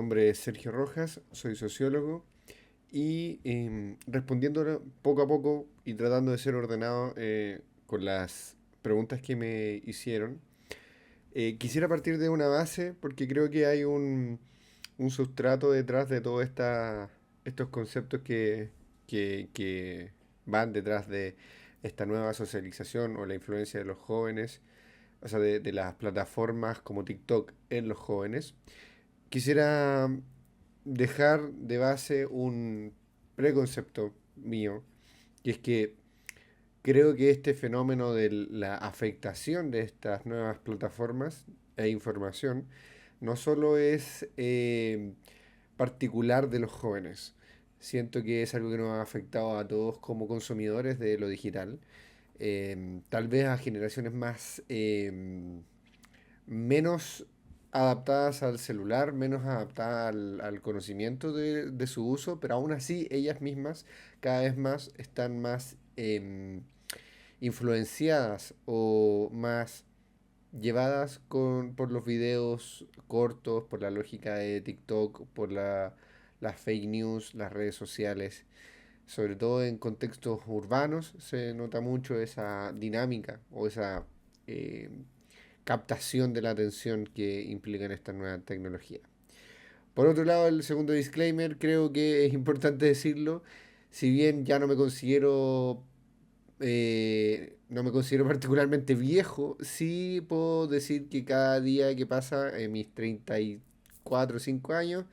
nombre es Sergio Rojas, soy sociólogo y respondiendo poco a poco y tratando de ser ordenado con las preguntas que me hicieron, quisiera partir de una base porque creo que hay un sustrato detrás de todos estos conceptos que van detrás de esta nueva socialización o la influencia de los jóvenes, o sea, de las plataformas como TikTok en los jóvenes. Quisiera dejar de base un preconcepto mío, que es que creo que este fenómeno de la afectación de estas nuevas plataformas e información no solo es particular de los jóvenes. Siento que es algo que nos ha afectado a todos como consumidores de lo digital. Tal vez a generaciones más menos adaptadas al celular, menos adaptadas al conocimiento de su uso, pero aún así ellas mismas cada vez más están más influenciadas o más llevadas por los videos cortos, por la lógica de TikTok, por las fake news, las redes sociales. Sobre todo en contextos urbanos se nota mucho esa dinámica o esa eh, captación de la atención que implican esta nueva tecnología. Por otro lado, el segundo disclaimer, creo que es importante decirlo, si bien ya no me considero particularmente viejo, sí puedo decir que cada día que pasa en mis 34 o 5 años,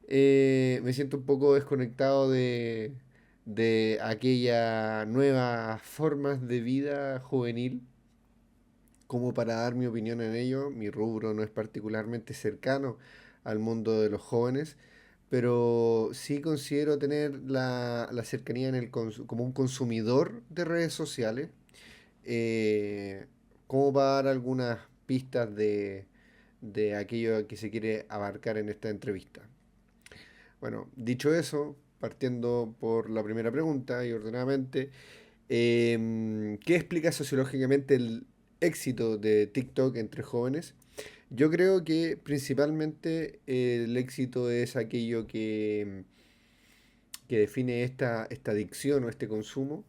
me siento un poco desconectado de aquella nuevas formas de vida juvenil como para dar mi opinión en ello. Mi rubro no es particularmente cercano al mundo de los jóvenes, pero sí considero tener la cercanía como un consumidor de redes sociales, eh, como para dar algunas pistas de aquello que se quiere abarcar en esta entrevista. Bueno, dicho eso, partiendo por la primera pregunta y ordenadamente, ¿qué explica sociológicamente el éxito de TikTok entre jóvenes? Yo creo que principalmente el éxito es aquello que define esta adicción o este consumo,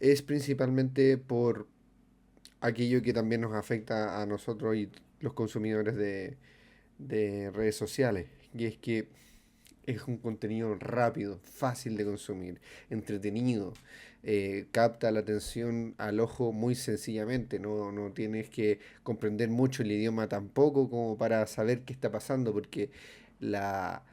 es principalmente por aquello que también nos afecta a nosotros y los consumidores de redes sociales, y es que es un contenido rápido, fácil de consumir, entretenido, capta la atención al ojo muy sencillamente, no tienes que comprender mucho el idioma tampoco como para saber qué está pasando, porque la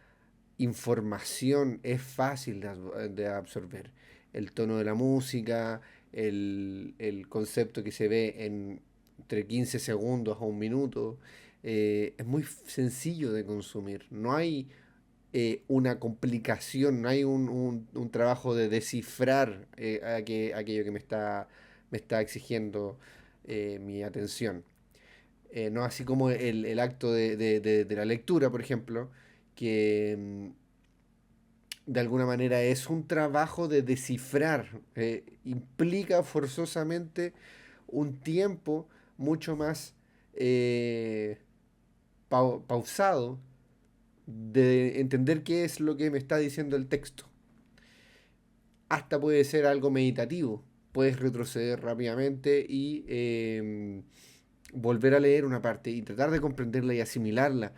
información es fácil de absorber. El tono de la música, el concepto que se ve en entre 15 segundos a un minuto, es muy sencillo de consumir. No hay una complicación, no hay un trabajo de descifrar aquello que me está exigiendo mi atención. No así como el acto de la lectura, por ejemplo, que de alguna manera es un trabajo de descifrar, implica forzosamente un tiempo mucho más eh, pausado de entender qué es lo que me está diciendo el texto. Hasta puede ser algo meditativo. Puedes retroceder rápidamente y volver a leer una parte y tratar de comprenderla y asimilarla,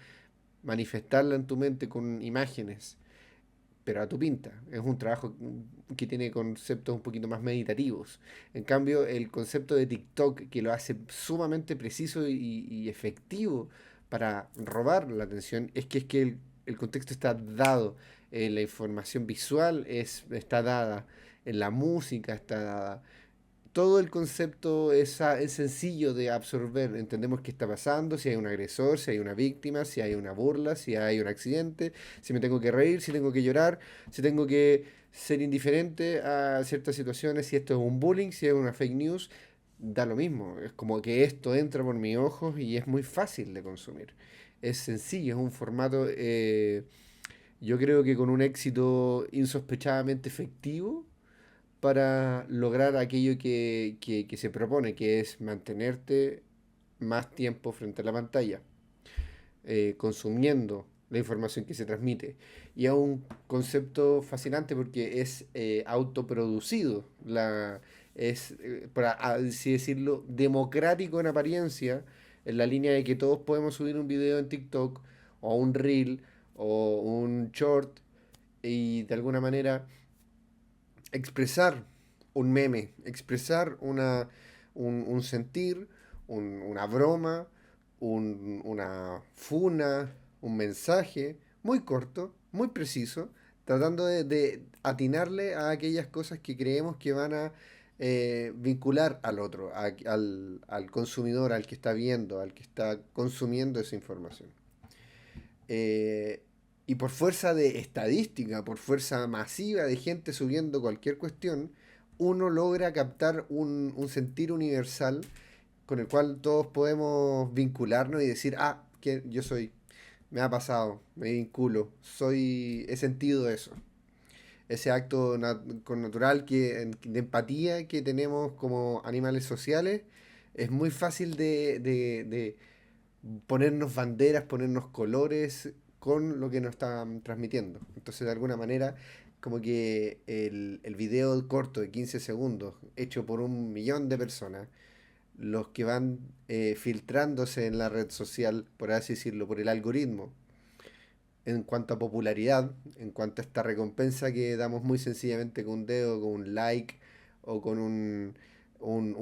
manifestarla en tu mente con imágenes, pero a tu pinta. Es un trabajo que tiene conceptos un poquito más meditativos. En cambio, el concepto de TikTok, que lo hace sumamente preciso y efectivo para robar la atención, es que el contexto está dado, la información visual está dada, la música está dada, todo el concepto es sencillo de absorber. Entendemos qué está pasando, si hay un agresor, si hay una víctima, si hay una burla, si hay un accidente, si me tengo que reír, si tengo que llorar, si tengo que ser indiferente a ciertas situaciones, si esto es un bullying, si es una fake news, da lo mismo. Es como que esto entra por mis ojos y es muy fácil de consumir. Es sencillo, es un formato, yo creo que con un éxito insospechadamente efectivo para lograr aquello que se propone, que es mantenerte más tiempo frente a la pantalla, consumiendo. la información que se transmite. Y es un concepto fascinante porque es autoproducido, es, para así decirlo, democrático en apariencia, en la línea de que todos podemos subir un video en TikTok o un reel o un short y de alguna manera expresar un meme, expresar un sentir, una broma, una funa, un mensaje muy corto, muy preciso, tratando de atinarle a aquellas cosas que creemos que van a vincular al otro, al consumidor, al que está viendo, al que está consumiendo esa información. Eh, y por fuerza de estadística, por fuerza masiva de gente subiendo cualquier cuestión, uno logra captar un sentir universal con el cual todos podemos vincularnos y decir, ah, que yo soy, me ha pasado, me vinculo, he sentido eso. Ese acto con natural de empatía que tenemos como animales sociales es muy fácil de ponernos banderas, ponernos colores con lo que nos están transmitiendo. Entonces, de alguna manera, como que el video corto de 15 segundos, hecho por 1 millón de personas, los que van filtrándose en la red social, por así decirlo, por el algoritmo, en cuanto a popularidad, en cuanto a esta recompensa que damos muy sencillamente con un dedo, con un like o con un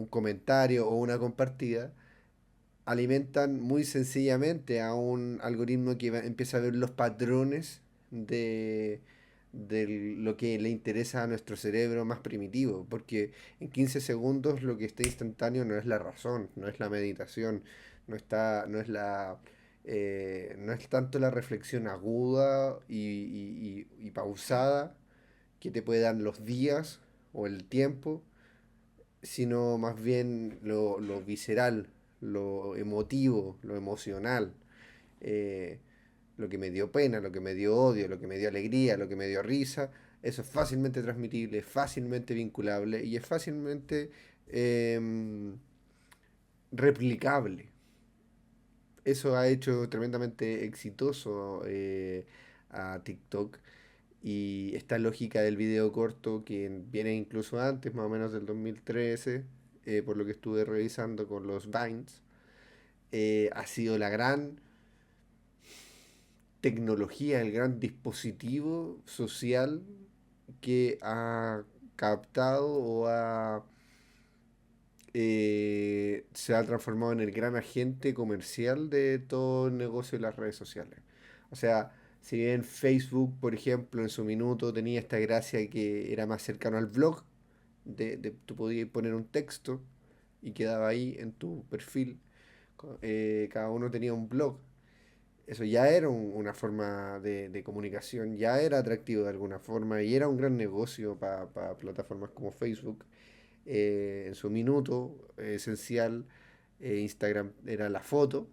comentario o una compartida, alimentan muy sencillamente a un algoritmo que empieza a ver los patrones de lo que le interesa a nuestro cerebro más primitivo, porque en 15 segundos lo que está instantáneo no es la razón, no es la meditación, no es tanto la reflexión aguda y pausada que te puede dar los días o el tiempo, sino más bien lo visceral, lo emotivo, lo emocional, eh, lo que me dio pena, lo que me dio odio, lo que me dio alegría, lo que me dio risa. Eso es fácilmente transmitible, es fácilmente vinculable y es fácilmente replicable. Eso ha hecho tremendamente exitoso a TikTok. Y esta lógica del video corto, que viene incluso antes, más o menos del 2013, por lo que estuve revisando con los Vines, ha sido la gran tecnología, el gran dispositivo social que ha captado se ha transformado en el gran agente comercial de todo el negocio de las redes sociales. O sea, si bien Facebook, por ejemplo, en su minuto tenía esta gracia que era más cercano al blog, tú podías poner un texto y quedaba ahí en tu perfil. Cada uno tenía un blog. Eso ya era una forma de comunicación, ya era atractivo de alguna forma y era un gran negocio para plataformas como Facebook. En su minuto esencial, Instagram era la foto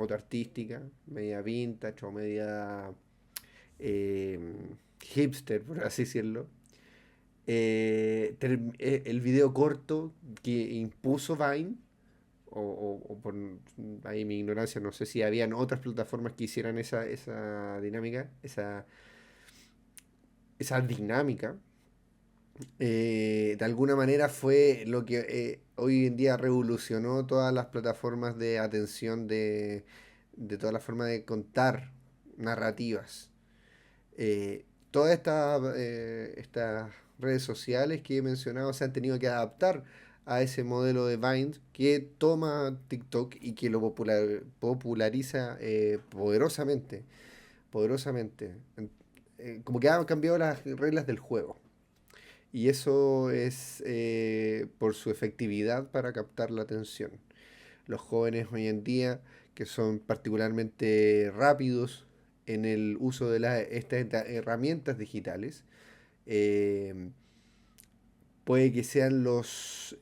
artística, media vintage o media eh, hipster, por así decirlo. El video corto que impuso Vine, o por ahí mi ignorancia, no sé si habían otras plataformas que hicieran esa dinámica, esa dinámica, de alguna manera fue lo que hoy en día revolucionó todas las plataformas de atención de toda la forma de contar narrativas. Todas estas redes sociales que he mencionado se han tenido que adaptar a ese modelo de Vine que toma TikTok y que lo populariza poderosamente, poderosamente. Como que han cambiado las reglas del juego. Y eso es por su efectividad para captar la atención. Los jóvenes hoy en día, que son particularmente rápidos en el uso de estas herramientas digitales, eh, puede que sean los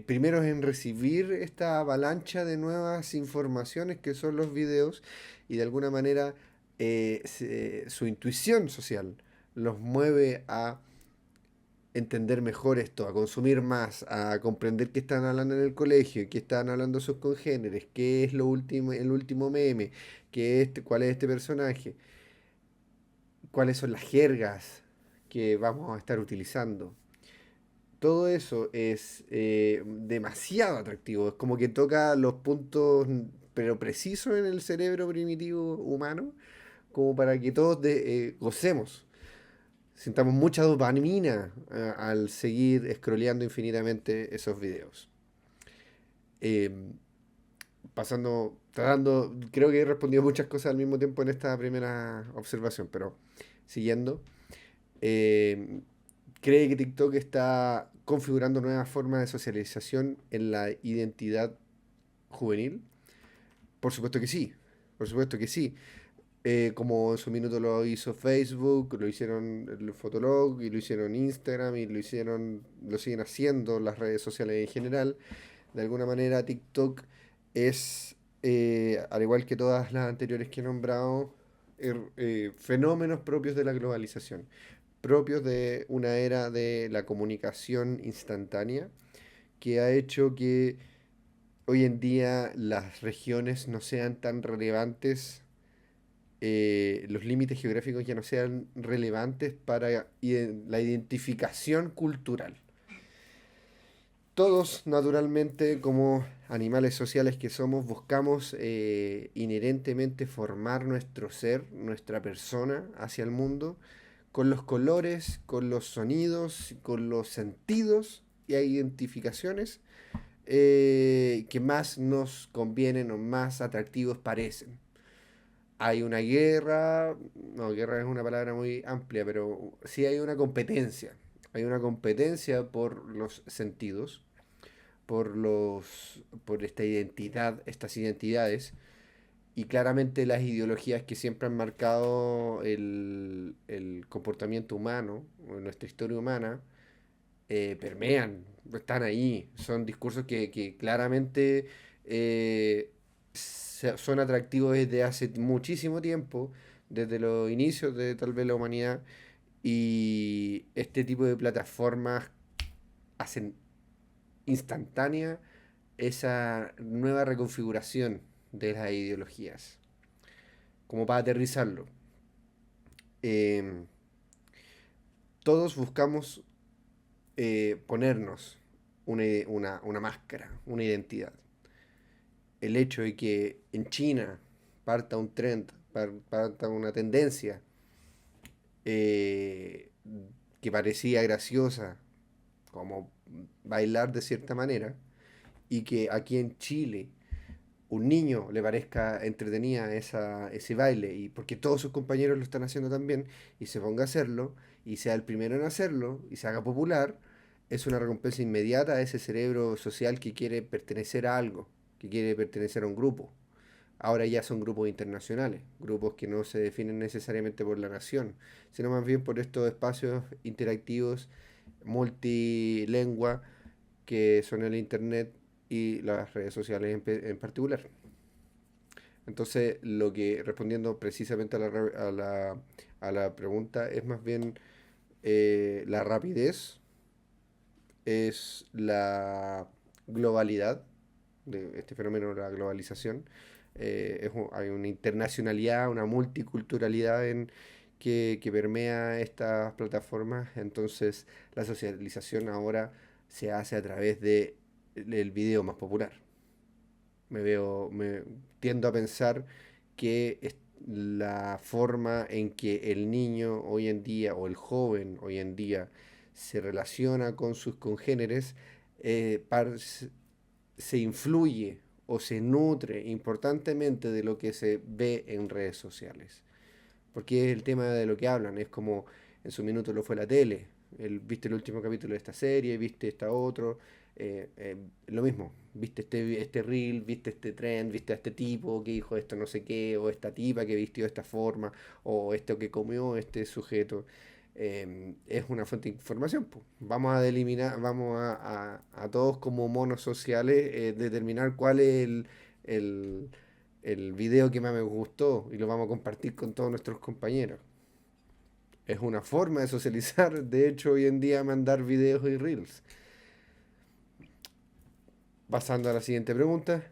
primeros en recibir esta avalancha de nuevas informaciones que son los videos y de alguna manera su intuición social los mueve a entender mejor esto, a consumir más, a comprender qué están hablando en el colegio, qué están hablando sus congéneres, qué es lo último, el último meme, cuál es este personaje, cuáles son las jergas que vamos a estar utilizando. Todo eso es demasiado atractivo. Es como que toca los puntos, pero precisos en el cerebro primitivo humano, como para que todos gocemos. Sintamos mucha dopamina al seguir scrolleando infinitamente esos videos. Eh, creo que he respondido muchas cosas al mismo tiempo en esta primera observación, pero siguiendo. eh, ¿Cree que TikTok está configurando nuevas formas de socialización en la identidad juvenil? Por supuesto que sí, por supuesto que sí. Como en su minuto lo hizo Facebook, lo hicieron el Fotolog, y lo hicieron Instagram, y lo siguen haciendo las redes sociales en general. De alguna manera TikTok es, al igual que todas las anteriores que he nombrado, fenómenos propios de la globalización, propios de una era de la comunicación instantánea, que ha hecho que hoy en día las regiones no sean tan relevantes, los límites geográficos ya no sean relevantes para la identificación cultural. Todos, naturalmente, como animales sociales que somos, buscamos inherentemente formar nuestro ser, nuestra persona hacia el mundo, con los colores, con los sonidos, con los sentidos y identificaciones que más nos convienen o más atractivos parecen. Hay una guerra, no, guerra es una palabra muy amplia, pero sí hay una competencia. Hay una competencia por los sentidos, por esta identidad, estas identidades, y claramente las ideologías que siempre han marcado el comportamiento humano, o nuestra historia humana, permean, están ahí. Son discursos que claramente son atractivos desde hace muchísimo tiempo, desde los inicios de tal vez la humanidad, y este tipo de plataformas hacen instantánea esa nueva reconfiguración de las ideologías. Como para aterrizarlo, em, todos buscamos ponernos una máscara, una identidad. El hecho de que en China parta un trend, parta una tendencia eh, que parecía graciosa, como bailar de cierta manera, y que aquí en Chile un niño le parezca entretenida ese baile, y porque todos sus compañeros lo están haciendo también, y se ponga a hacerlo, y sea el primero en hacerlo, y se haga popular, es una recompensa inmediata a ese cerebro social que quiere pertenecer a algo, que quiere pertenecer a un grupo. Ahora ya son grupos internacionales, grupos que no se definen necesariamente por la nación, sino más bien por estos espacios interactivos multilingüe que son el Internet y las redes sociales en particular. Entonces, respondiendo precisamente a la pregunta, es más bien la rapidez, es la globalidad de este fenómeno de la globalización. Hay una internacionalidad, una multiculturalidad que permea estas plataformas. Entonces, la socialización ahora se hace a través del video más popular. Me tiendo a pensar que la forma en que el niño hoy en día o el joven hoy en día se relaciona con sus congéneres se influye o se nutre importantemente de lo que se ve en redes sociales. Porque es el tema de lo que hablan, es como en su minuto lo fue la tele. Viste el último capítulo de esta serie, viste esta otro, lo mismo, viste este reel, viste este trend, viste a este tipo que dijo esto no sé qué, o esta tipa que vistió de esta forma, o esto que comió este sujeto. Es una fuente de información, po. Vamos a deliminar, vamos a todos como monos sociales determinar cuál es el, el video que más me gustó y lo vamos a compartir con todos nuestros compañeros. Es una forma de socializar, de hecho, hoy en día mandar videos y reels. Pasando a la siguiente pregunta,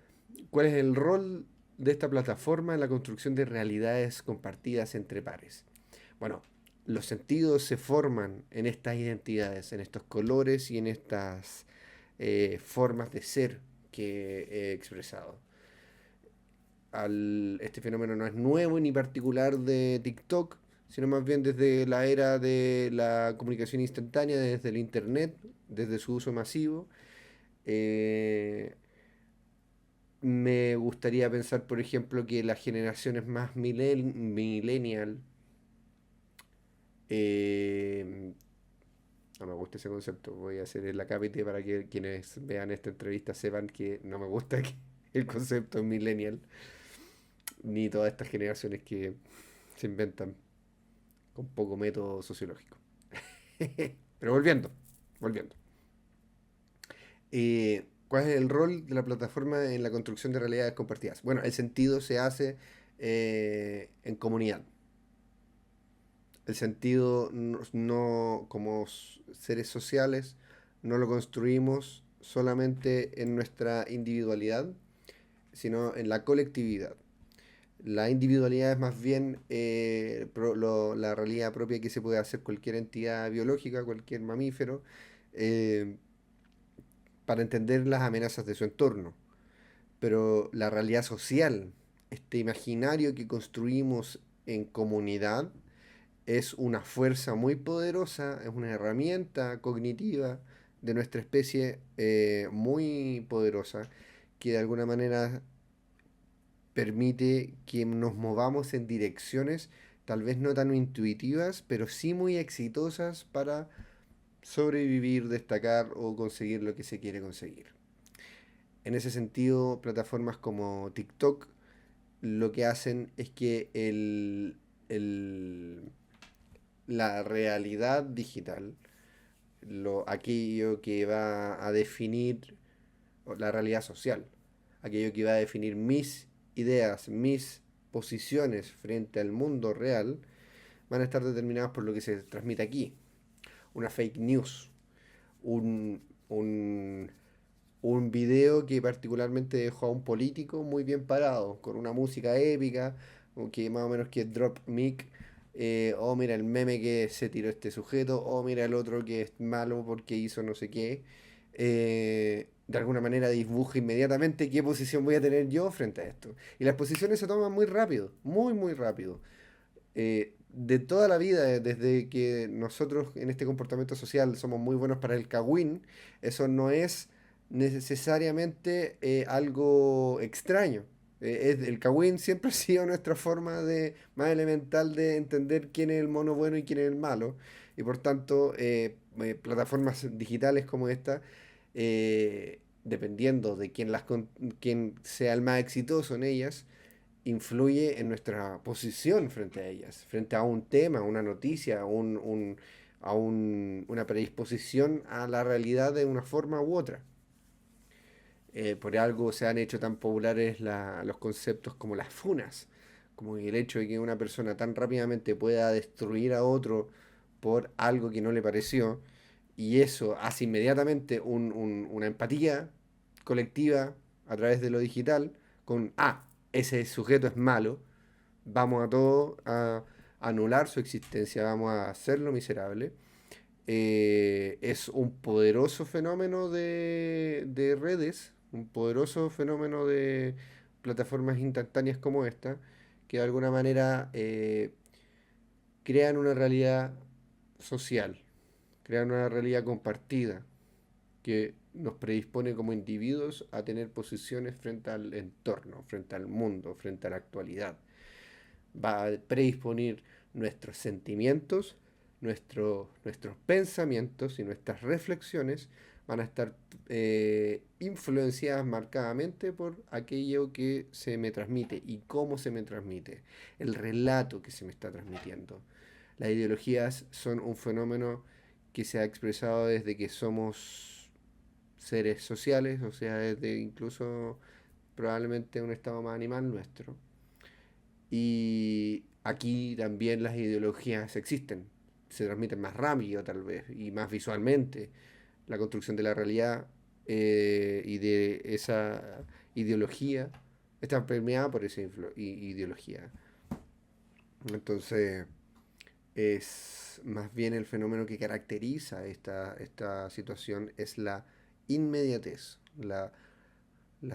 ¿cuál es el rol de esta plataforma en la construcción de realidades compartidas entre pares? Bueno, los sentidos se forman en estas identidades, en estos colores y en estas formas de ser que he expresado. Este fenómeno no es nuevo ni particular de TikTok, sino más bien desde la era de la comunicación instantánea, desde el Internet, desde su uso masivo. Eh, Me gustaría pensar, por ejemplo, que las generaciones más millennial, eh, no me gusta ese concepto, voy a hacer el acápite para que quienes vean esta entrevista sepan que no me gusta el concepto millennial, ni todas estas generaciones que se inventan con poco método sociológico. Pero volviendo. ¿Cuál es el rol de la plataforma en la construcción de realidades compartidas? Bueno, el sentido se hace en comunidad. El sentido como seres sociales, no lo construimos solamente en nuestra individualidad, sino en la colectividad. La individualidad es más bien la realidad propia que se puede hacer cualquier entidad biológica, cualquier mamífero, eh, para entender las amenazas de su entorno. Pero la realidad social, este imaginario que construimos en comunidad, es una fuerza muy poderosa, es una herramienta cognitiva de nuestra especie muy poderosa que de alguna manera permite que nos movamos en direcciones tal vez no tan intuitivas, pero sí muy exitosas para sobrevivir, destacar o conseguir lo que se quiere conseguir. En ese sentido, plataformas como TikTok lo que hacen es que el- la realidad digital, aquello que va a definir la realidad social, aquello que va a definir mis ideas, mis posiciones frente al mundo real, van a estar determinadas por lo que se transmite aquí. Una fake news, un, un, un video que particularmente dejó a un político muy bien parado, con una música épica, o que más o menos que drop mic, oh mira el meme que se tiró este sujeto, oh mira el otro que es malo porque hizo no sé qué. De alguna manera dibuja inmediatamente qué posición voy a tener yo frente a esto. Y las posiciones se toman muy rápido, muy muy rápido. De toda la vida, desde que nosotros en este comportamiento social somos muy buenos para el cagüín, eso no es necesariamente algo extraño. El cagüín siempre ha sido nuestra forma más elemental de entender quién es el mono bueno y quién es el malo. Y por tanto, plataformas digitales como esta, dependiendo de quién sea el más exitoso en ellas, influye en nuestra posición frente a ellas, frente a un tema, una noticia, una predisposición a la realidad de una forma u otra. Por algo se han hecho tan populares los conceptos como las funas, como el hecho de que una persona tan rápidamente pueda destruir a otro por algo que no le pareció, y eso hace inmediatamente una empatía colectiva a través de lo digital con, ese sujeto es malo, vamos a todo a anular su existencia, vamos a hacerlo miserable. Es un poderoso fenómeno de redes, un poderoso fenómeno de plataformas instantáneas como esta, que de alguna manera crean una realidad social, crean una realidad compartida, que nos predispone como individuos a tener posiciones frente al entorno, frente al mundo, frente a la actualidad. Va a predisponer nuestros sentimientos, nuestros pensamientos y nuestras reflexiones van a estar influenciadas marcadamente por aquello que se me transmite y cómo se me transmite, el relato que se me está transmitiendo. Las ideologías son un fenómeno que se ha expresado desde que somos seres sociales, o sea, desde incluso probablemente un estado más animal nuestro. Y aquí también las ideologías existen. se transmiten más rápido tal vez y más visualmente. La construcción de la realidad y de esa ideología está permeada por esa ideología. Entonces, es más bien el fenómeno que caracteriza esta situación es la inmediatez, la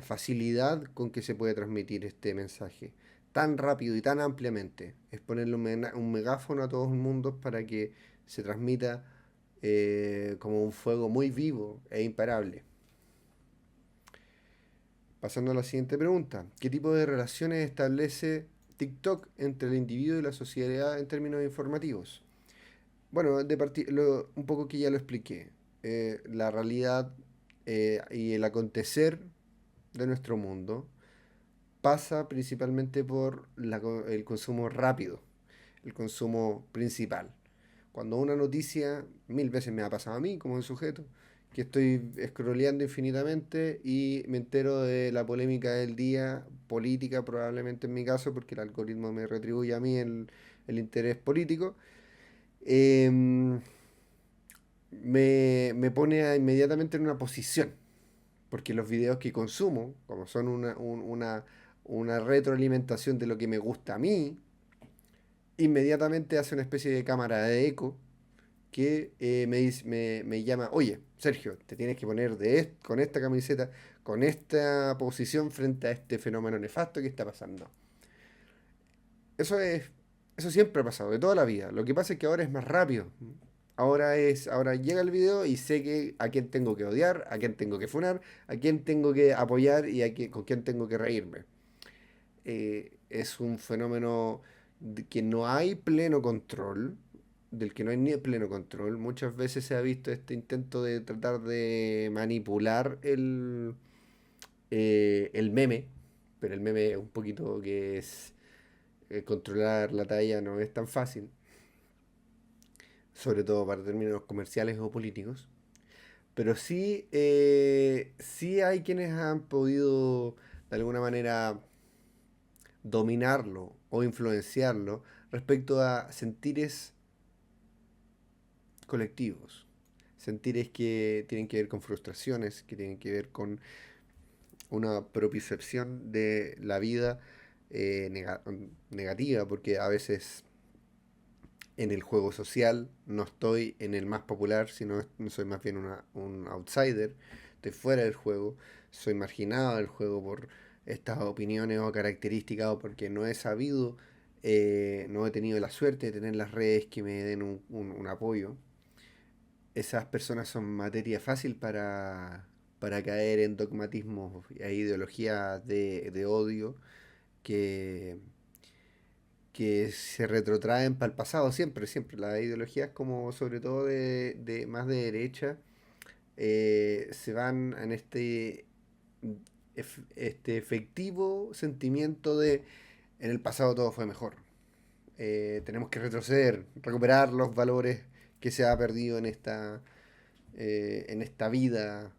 facilidad con que se puede transmitir este mensaje tan rápido y tan ampliamente. Es ponerle un megáfono a todos los mundos para que se transmita como un fuego muy vivo e imparable. Pasando a la siguiente pregunta. ¿Qué tipo de relaciones establece TikTok entre el individuo y la sociedad en términos informativos? Bueno, un poco que ya lo expliqué. La realidad y el acontecer de nuestro mundo pasa principalmente por el consumo rápido, el consumo principal. Cuando una noticia, mil veces me ha pasado a mí como sujeto, que estoy scrolleando infinitamente y me entero de la polémica del día, política probablemente en mi caso, porque el algoritmo me retribuye a mí el interés político, em, me pone inmediatamente en una posición, porque los videos que consumo, como son una retroalimentación de lo que me gusta a mí, inmediatamente hace una especie de cámara de eco que me llama, oye, Sergio, te tienes que poner con esta camiseta, con esta posición frente a este fenómeno nefasto que está pasando. Eso es, eso siempre ha pasado, de toda la vida. Lo que pasa es que ahora es más rápido. Ahora llega el video y sé a quién tengo que odiar, a quién tengo que funar, a quién tengo que apoyar y con quién tengo que reírme. Es un fenómeno que no hay pleno control, del que no hay ni pleno control. Muchas veces se ha visto este intento de tratar de manipular el meme, pero el meme es un poquito que es controlar la talla no es tan fácil, sobre todo para términos comerciales o políticos. Pero sí, sí hay quienes han podido de alguna manera dominarlo o influenciarlo respecto a sentires colectivos. Sentires que tienen que ver con frustraciones, que tienen que ver con una propiocepción de la vida negativa, porque a veces en el juego social no estoy en el más popular, sino soy más bien un outsider, estoy fuera del juego, soy marginado del juego por estas opiniones o características o porque no he sabido, no he tenido la suerte de tener las redes que me den un apoyo. Esas personas son materia fácil para caer en dogmatismos e ideologías de odio que, que se retrotraen para el pasado siempre, siempre. Las ideologías como sobre todo de más de derecha se van en este efectivo sentimiento de en el pasado todo fue mejor. Tenemos que retroceder, recuperar los valores que se ha perdido en esta vida,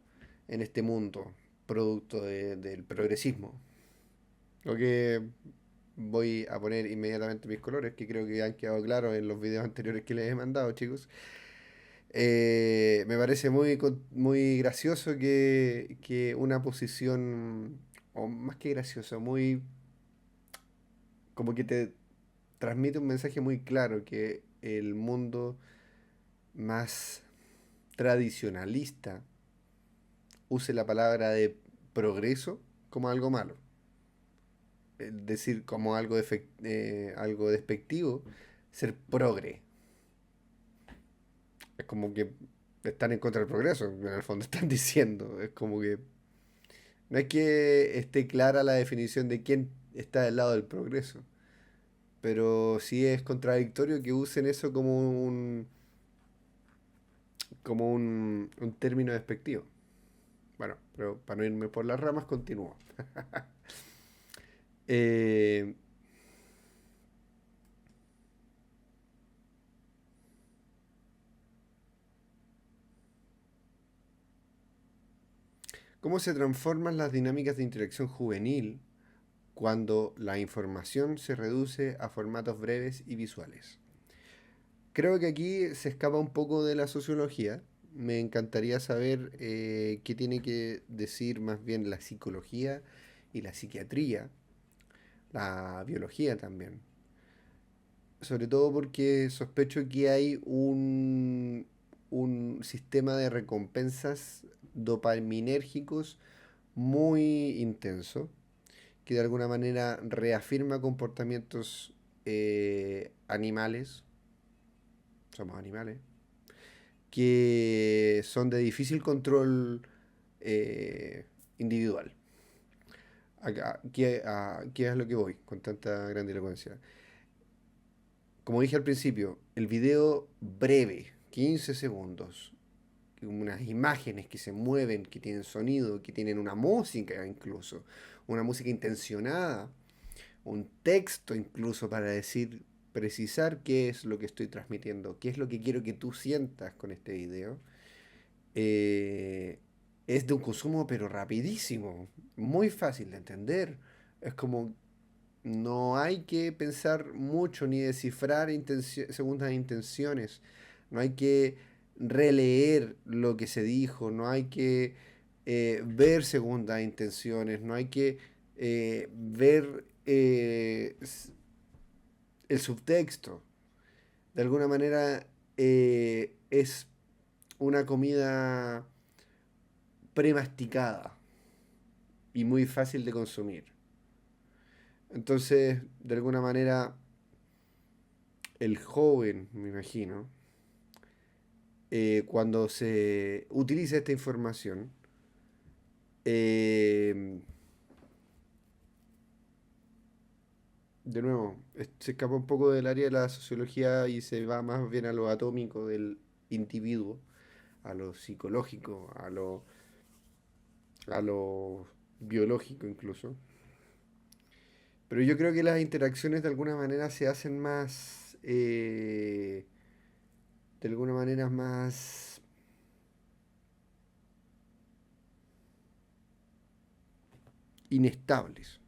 en este mundo, producto del progresismo. Lo que voy a poner inmediatamente mis colores, que creo que han quedado claros en los videos anteriores que les he mandado, chicos. Me parece muy gracioso que una posición, o más que gracioso, muy como que te transmite un mensaje muy claro que el mundo más tradicionalista use la palabra de progreso como algo malo. Es decir, como algo despectivo, ser progre. Es como que están en contra del progreso, en el fondo están diciendo. Es como que no es que esté clara la definición de quién está del lado del progreso, pero sí es contradictorio que usen eso como un término despectivo. Bueno, pero para no irme por las ramas, continúo. Eh, ¿Cómo se transforman las dinámicas de interacción juvenil cuando la información se reduce a formatos breves y visuales? Creo que aquí se escapa un poco de la sociología. Me encantaría saber qué tiene que decir más bien la psicología y la psiquiatría, la biología también. Sobre todo porque sospecho que hay un sistema de recompensas dopaminérgicos muy intenso, que de alguna manera reafirma comportamientos animales, somos animales, que son de difícil control eh, individual. ¿Qué es lo que voy con tanta grandilocuencia? Como dije al principio, el video breve, 15 segundos, unas imágenes que se mueven, que tienen sonido, que tienen una música incluso, una música intencionada, un texto incluso para decir, precisar qué es lo que estoy transmitiendo, qué es lo que quiero que tú sientas con este video, eh, es de un consumo pero rapidísimo, muy fácil de entender. Es como no hay que pensar mucho ni descifrar segundas intenciones. No hay que releer lo que se dijo. No hay que ver segundas intenciones. No hay que ver el subtexto. De alguna manera es una comida premasticada y muy fácil de consumir. Entonces, de alguna manera, el joven, me imagino, cuando se utiliza esta información, eh, de nuevo, se escapa un poco del área de la sociología y se va más bien a lo atómico del individuo, a lo psicológico, a lo biológico incluso. Pero yo creo que las interacciones de alguna manera se hacen más, de alguna manera más inestables.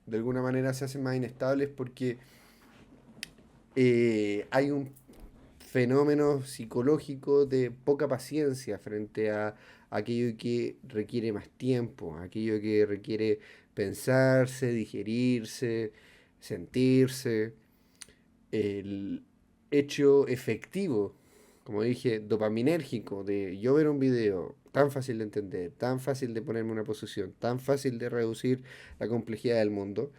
De alguna manera se hacen más inestables porque hay un fenómeno psicológico de poca paciencia frente a aquello que requiere más tiempo, aquello que requiere pensarse, digerirse, sentirse. El hecho efectivo, como dije, dopaminérgico de yo ver un video tan fácil de entender, tan fácil de ponerme en una posición, tan fácil de reducir la complejidad del mundo,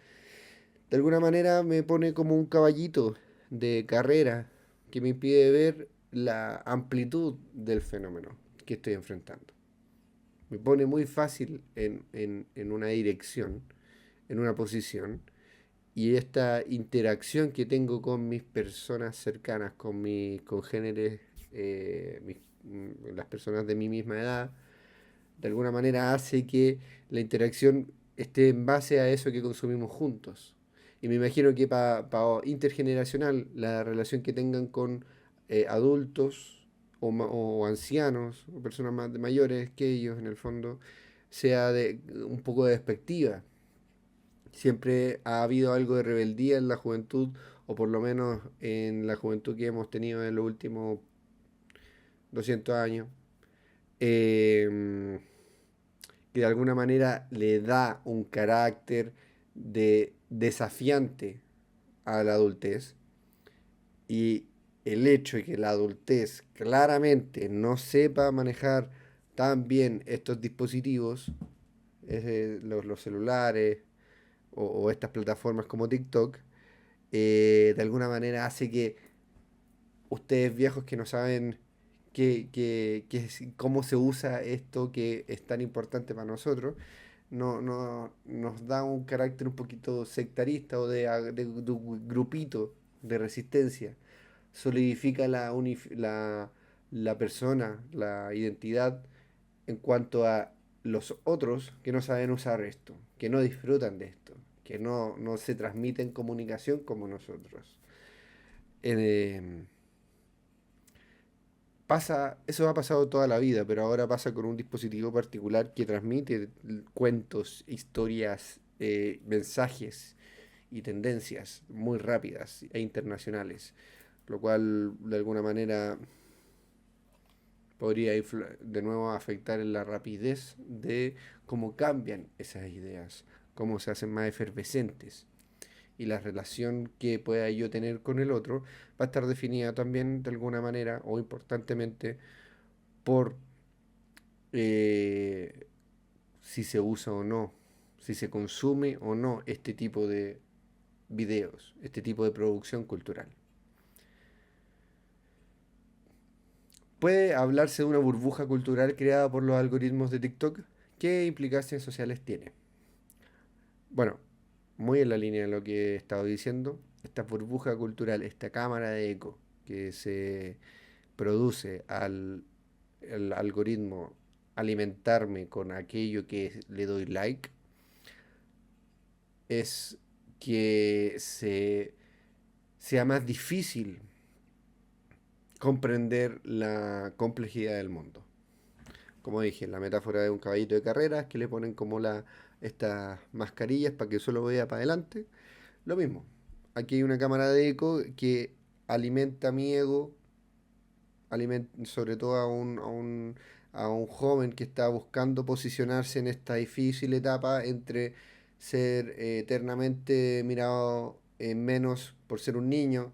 de alguna manera me pone como un caballito de carrera que me impide ver la amplitud del fenómeno que estoy enfrentando. Me pone muy fácil en una dirección, en una posición, y esta interacción que tengo con mis personas cercanas, con mis congéneres, las personas de mi misma edad, de alguna manera hace que la interacción esté en base a eso que consumimos juntos. Y me imagino que para intergeneracional, la relación que tengan con adultos o ancianos, o personas más mayores que ellos en el fondo, sea de un poco despectiva. Siempre ha habido algo de rebeldía en la juventud, o por lo menos en la juventud que hemos tenido en los últimos 200 años. Eh, que de alguna manera le da un carácter de desafiante a la adultez y el hecho de que la adultez claramente no sepa manejar tan bien estos dispositivos, los celulares o estas plataformas como TikTok, de alguna manera hace que ustedes viejos que no saben cómo se usa esto que es tan importante para nosotros, nos da un carácter un poquito sectarista o de grupito de resistencia. Solidifica la persona, la identidad en cuanto a los otros que no saben usar esto, que no disfrutan de esto, que no se transmiten comunicación como nosotros. Eh, eso ha pasado toda la vida, pero ahora pasa con un dispositivo particular que transmite cuentos, historias, mensajes y tendencias muy rápidas e internacionales, lo cual de alguna manera podría de nuevo afectar en la rapidez de cómo cambian esas ideas, cómo se hacen más efervescentes. Y la relación que pueda yo tener con el otro va a estar definida también de alguna manera o importantemente por eh, si se usa o no, si se consume o no este tipo de videos, este tipo de producción cultural. ¿Puede hablarse de una burbuja cultural creada por los algoritmos de TikTok? ¿Qué implicaciones sociales tiene? Bueno, muy en la línea de lo que he estado diciendo, esta burbuja cultural, esta cámara de eco que se produce al el algoritmo alimentarme con aquello que le doy like, es que sea más difícil comprender la complejidad del mundo. Como dije, la metáfora de un caballito de carreras que le ponen como estas mascarillas para que solo vea para adelante. Lo mismo. Aquí hay una cámara de eco que alimenta mi ego, sobre todo a un joven que está buscando posicionarse en esta difícil etapa entre ser eternamente mirado en menos por ser un niño,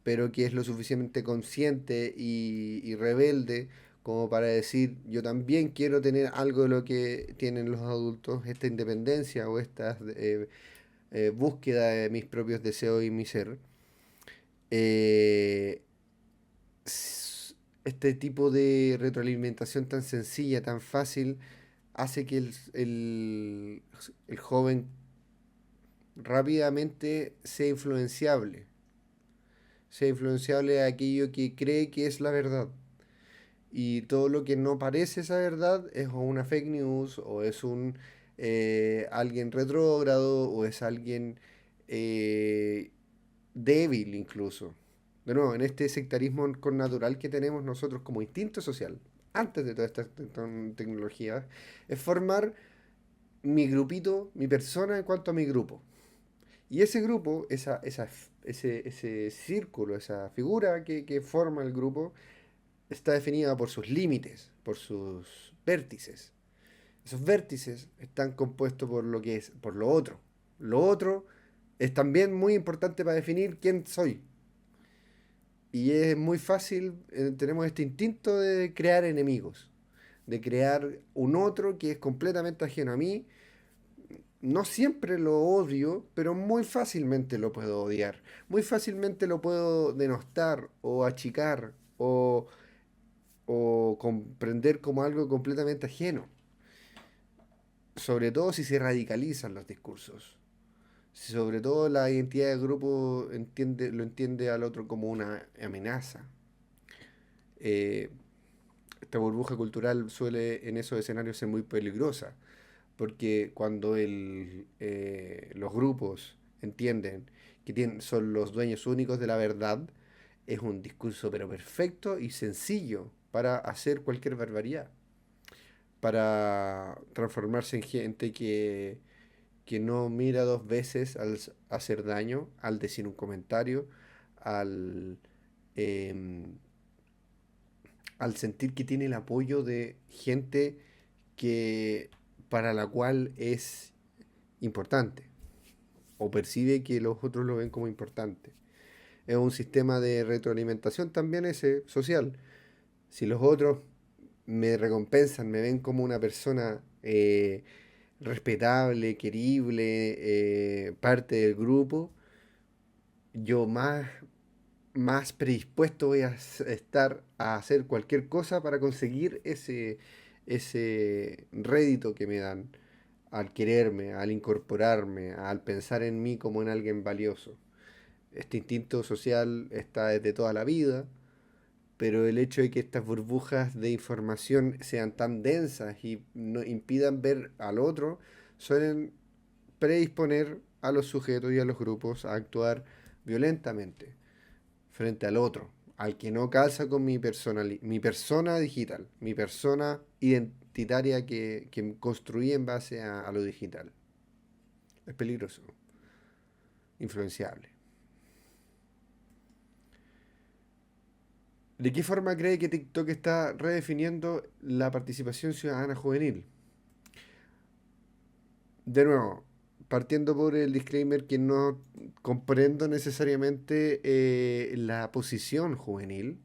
pero que es lo suficientemente consciente y rebelde como para decir, yo también quiero tener algo de lo que tienen los adultos, esta independencia o esta búsqueda de mis propios deseos y mi ser. Eh, este tipo de retroalimentación tan sencilla, tan fácil, hace que el joven rápidamente sea influenciable a aquello que cree que es la verdad. Y todo lo que no parece esa verdad es o una fake news, o es alguien retrógrado, o es alguien eh, débil incluso. De nuevo, en este sectarismo connatural que tenemos nosotros como instinto social, antes de todas estas tecnologías, es formar mi grupito, mi persona en cuanto a mi grupo. Y ese grupo, ese círculo, esa figura que forma el grupo, está definida por sus límites, por sus vértices. Esos vértices están compuestos por lo que es, por lo otro. Lo otro es también muy importante para definir quién soy. Y es muy fácil, tenemos este instinto de crear enemigos, de crear un otro que es completamente ajeno a mí. No siempre lo odio, pero muy fácilmente lo puedo odiar. Muy fácilmente lo puedo denostar o achicar o comprender como algo completamente ajeno. Sobre todo si se radicalizan los discursos. Si sobre todo la identidad del grupo lo entiende al otro como una amenaza. Eh, Esta burbuja cultural suele en esos escenarios ser muy peligrosa, porque cuando los grupos entienden que son los dueños únicos de la verdad, es un discurso pero perfecto y sencillo para hacer cualquier barbaridad, para transformarse en gente que no mira dos veces al hacer daño, al decir un comentario, al, em, al sentir que tiene el apoyo de gente que para la cual es importante o percibe que los otros lo ven como importante. Es un sistema de retroalimentación también ese social. Si los otros me recompensan, me ven como una persona respetable, querible, parte del grupo, yo más predispuesto voy a estar a hacer cualquier cosa para conseguir ese rédito que me dan al quererme, al incorporarme, al pensar en mí como en alguien valioso. Este instinto social está desde toda la vida, pero el hecho de que estas burbujas de información sean tan densas y no impidan ver al otro, suelen predisponer a los sujetos y a los grupos a actuar violentamente frente al otro, al que no calza con mi persona digital, mi persona identitaria que construí en base a lo digital. Es peligroso. influenciable. ¿De qué forma cree que TikTok está redefiniendo la participación ciudadana juvenil? De nuevo, partiendo por el disclaimer que no comprendo necesariamente la posición juvenil,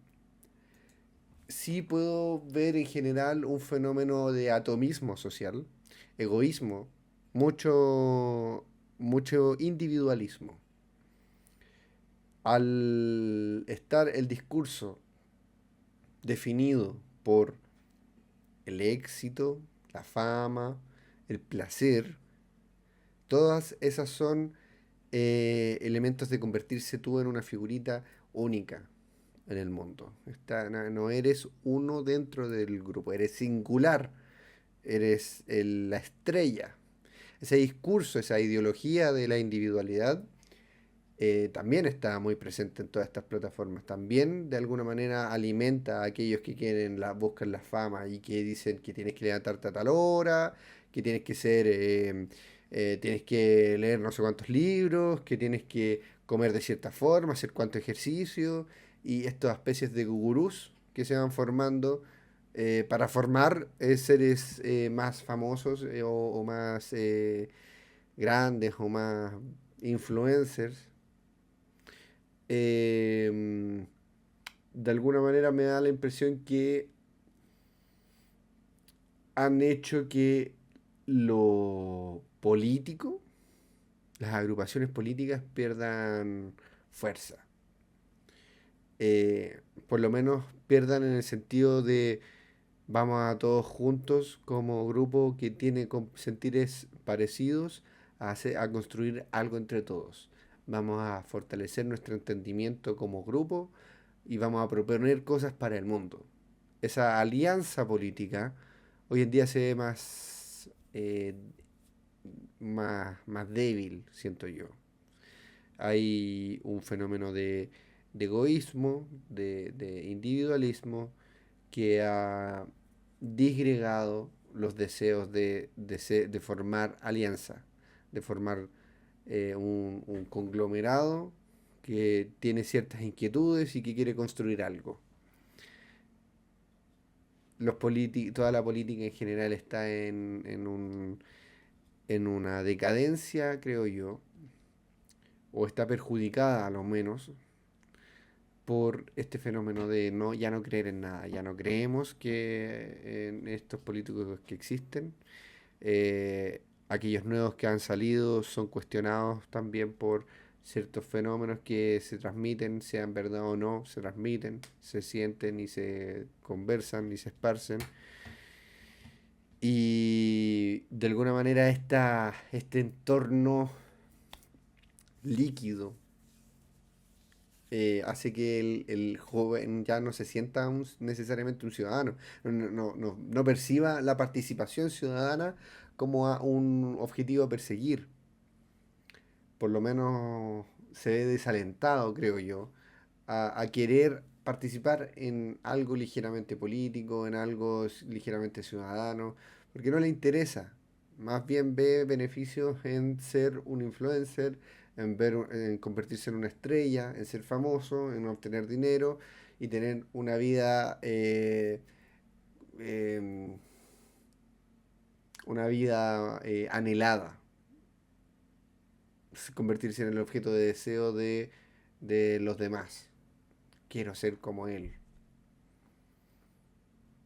sí puedo ver en general un fenómeno de atomismo social, egoísmo, mucho individualismo. Al estar el discurso definido por el éxito, la fama, el placer, todas esas son elementos de convertirse tú en una figurita única en el mundo. No eres uno dentro del grupo, eres singular, eres la estrella. Ese discurso, esa ideología de la individualidad también está muy presente en todas estas plataformas. También de alguna manera alimenta a aquellos que buscan la fama y que dicen que tienes que levantarte a tal hora, que tienes que leer no sé cuántos libros, que tienes que comer de cierta forma, hacer cuánto ejercicio y estas especies de gurús que se van formando para formar seres más famosos o más grandes o más influencers. em, de alguna manera me da la impresión que han hecho que lo político, las agrupaciones políticas pierdan fuerza. Por lo menos pierdan en el sentido de vamos a todos juntos como grupo que tiene sentires parecidos a construir algo entre todos. Vamos a fortalecer nuestro entendimiento como grupo y vamos a proponer cosas para el mundo. Esa alianza política hoy en día se ve más débil, siento yo. Hay un fenómeno de egoísmo, de individualismo, que ha disgregado los deseos de formar alianza, de formar un conglomerado que tiene ciertas inquietudes y que quiere construir algo. Toda la política en general está en una decadencia, creo yo, o está perjudicada a lo menos por este fenómeno de ya no creer en nada, ya no creemos que en estos políticos que existen, aquellos nuevos que han salido son cuestionados también por ciertos fenómenos que se transmiten, sean verdad o no, se transmiten, se sienten y se conversan y se esparcen. Y de alguna manera este entorno líquido hace que el joven ya no se sienta necesariamente un ciudadano, no perciba la participación ciudadana como un objetivo a perseguir. Por lo menos se ve desalentado, creo yo, a querer participar en algo ligeramente político, en algo ligeramente ciudadano, porque no le interesa. Más bien ve beneficios en ser un influencer, en convertirse en una estrella, en ser famoso, en obtener dinero y tener em, una vida anhelada, convertirse en el objeto de deseo de los demás. Quiero ser como él.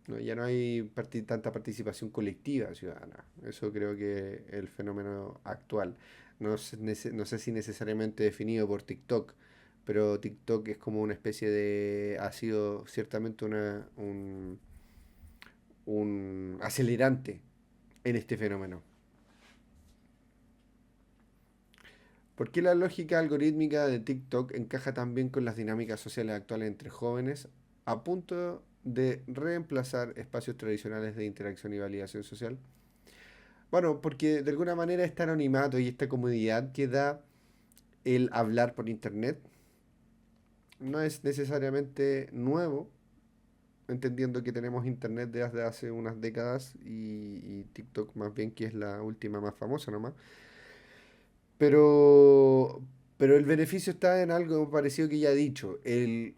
¿No? Ya no hay tanta participación colectiva ciudadana. Eso creo que es el fenómeno actual. No sé si necesariamente definido por TikTok, pero TikTok es como una especie ha sido ciertamente un acelerante en este fenómeno. ¿Por qué la lógica algorítmica de TikTok encaja tan bien con las dinámicas sociales actuales entre jóvenes a punto de reemplazar espacios tradicionales de interacción y validación social? Bueno, porque de alguna manera este anonimato y esta comodidad que da el hablar por internet no es necesariamente nuevo, entendiendo que tenemos internet desde hace unas décadas y TikTok más bien que es la última más famosa nomás. Pero Pero el beneficio está en algo parecido que ya he dicho. El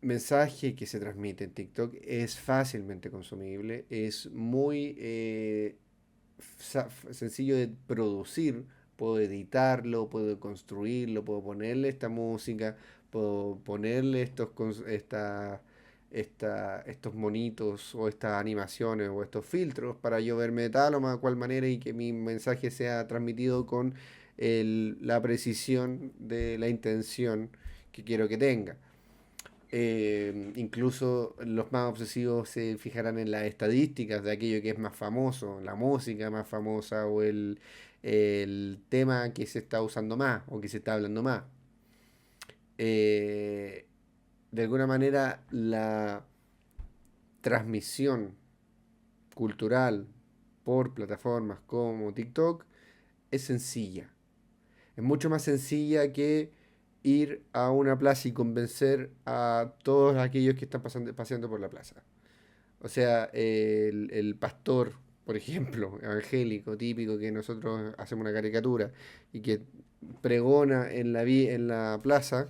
mensaje que se transmite en TikTok es fácilmente consumible, es muy sencillo de producir. Puedo editarlo, puedo construirlo, puedo ponerle esta música, puedo ponerle estos monitos o estas animaciones o estos filtros para yo verme de tal o más cual manera y que mi mensaje sea transmitido con la precisión de la intención que quiero que tenga. Incluso los más obsesivos se fijarán en las estadísticas de aquello que es más famoso, la música más famosa o el tema que se está usando más o que se está hablando más. Eh, de alguna manera, la transmisión cultural por plataformas como TikTok es sencilla. Es mucho más sencilla que ir a una plaza y convencer a todos aquellos que están paseando por la plaza. O sea, el pastor, por ejemplo, evangélico, típico, que nosotros hacemos una caricatura y que pregona en la plaza,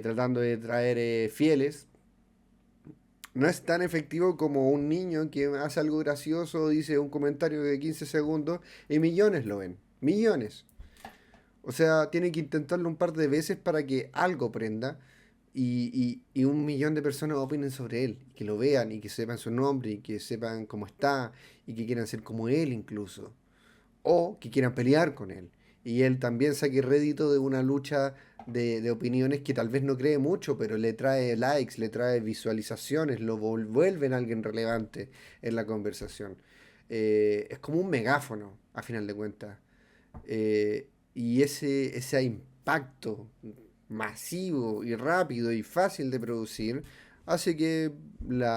tratando de traer fieles, no es tan efectivo como un niño que hace algo gracioso, dice un comentario de 15 segundos y millones lo ven. Millones. O sea, tiene que intentarlo un par de veces para que algo prenda y un millón de personas opinen sobre él, que lo vean y que sepan su nombre y que sepan cómo está y que quieran ser como él incluso, o que quieran pelear con él. Y él también saque rédito de una lucha de opiniones que tal vez no cree mucho, pero le trae likes, le trae visualizaciones, lo vuelven alguien relevante en la conversación. Es como un megáfono, a final de cuentas. Y ese impacto masivo y rápido y fácil de producir hace que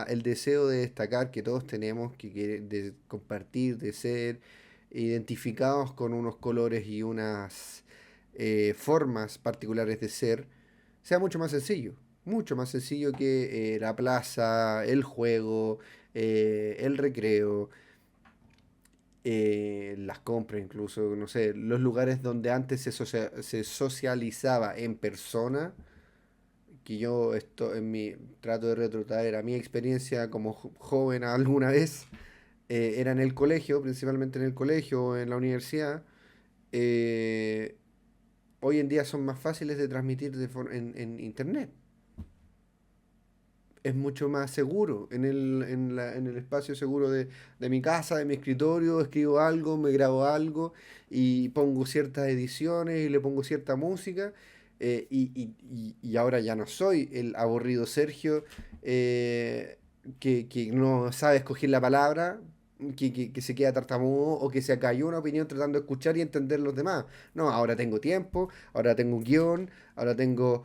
el deseo de destacar que todos tenemos, de compartir, de ser identificados con unos colores y unas formas particulares de ser, sea mucho más sencillo que la plaza, el juego, el recreo, las compras incluso, no sé, los lugares donde antes se socializaba en persona, que yo esto en mi trato de retrotraer a mi experiencia como joven alguna vez, era en el colegio, principalmente en el colegio o en la universidad. eh, Hoy en día son más fáciles de transmitir en internet. Es mucho más seguro. En el espacio seguro de mi casa, de mi escritorio, escribo algo, me grabo algo y pongo ciertas ediciones y le pongo cierta música. Y ahora ya no soy el aburrido Sergio que no sabe escoger la palabra, que se queda tartamudo o que se cayó una opinión tratando de escuchar y entender los demás. No, ahora tengo tiempo, ahora tengo un guión, ahora tengo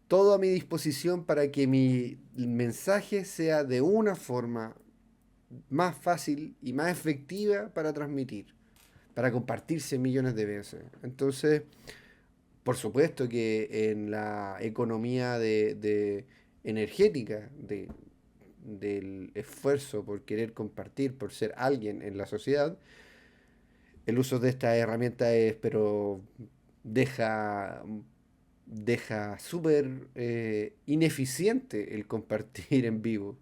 todo a mi disposición para que mi mensaje sea de una forma más fácil y más efectiva para transmitir, para compartirse millones de veces. Entonces, por supuesto que en la economía de energética, del esfuerzo por querer compartir, por ser alguien en la sociedad, el uso de esta herramienta es, pero deja súper ineficiente el compartir en vivo.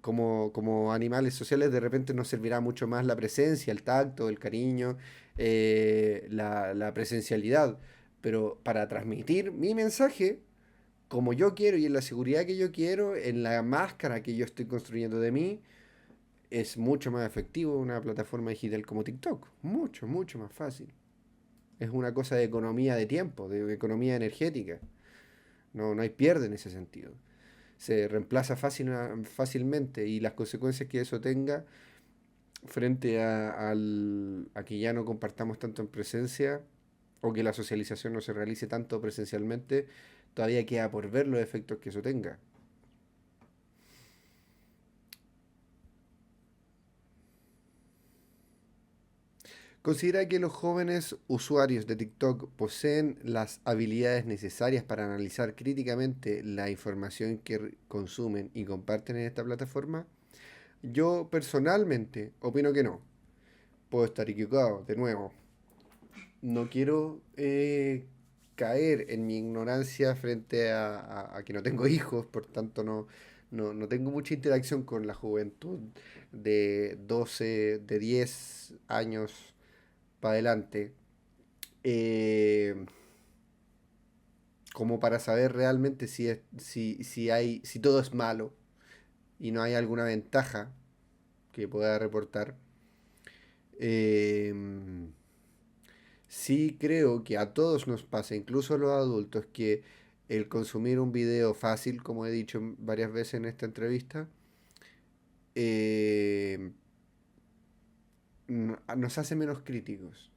Como animales sociales de repente nos servirá mucho más la presencia, el tacto, el cariño, la presencialidad. Pero para transmitir mi mensaje, como yo quiero y en la seguridad que yo quiero, en la máscara que yo estoy construyendo de mí, es mucho más efectivo una plataforma digital como TikTok. Mucho, mucho más fácil. Es una cosa de economía de tiempo, de economía energética. No, no hay pierde en ese sentido. Se reemplaza fácilmente y las consecuencias que eso tenga frente a que ya no compartamos tanto en presencia o que la socialización no se realice tanto presencialmente, todavía queda por ver los efectos que eso tenga. Considera que los jóvenes usuarios de TikTok poseen las habilidades necesarias para analizar críticamente la información que consumen y comparten en esta plataforma. Yo personalmente opino que no. Puedo estar equivocado, de nuevo. no quiero caer en mi ignorancia frente a que no tengo hijos, por tanto no tengo mucha interacción con la juventud de 12 de 10 años para adelante, eh, como para saber realmente si todo es malo y no hay alguna ventaja que pueda reportar. Eh, Sí creo que a todos nos pasa, incluso a los adultos, que el consumir un video fácil, como he dicho varias veces en esta entrevista, eh, nos hace menos críticos.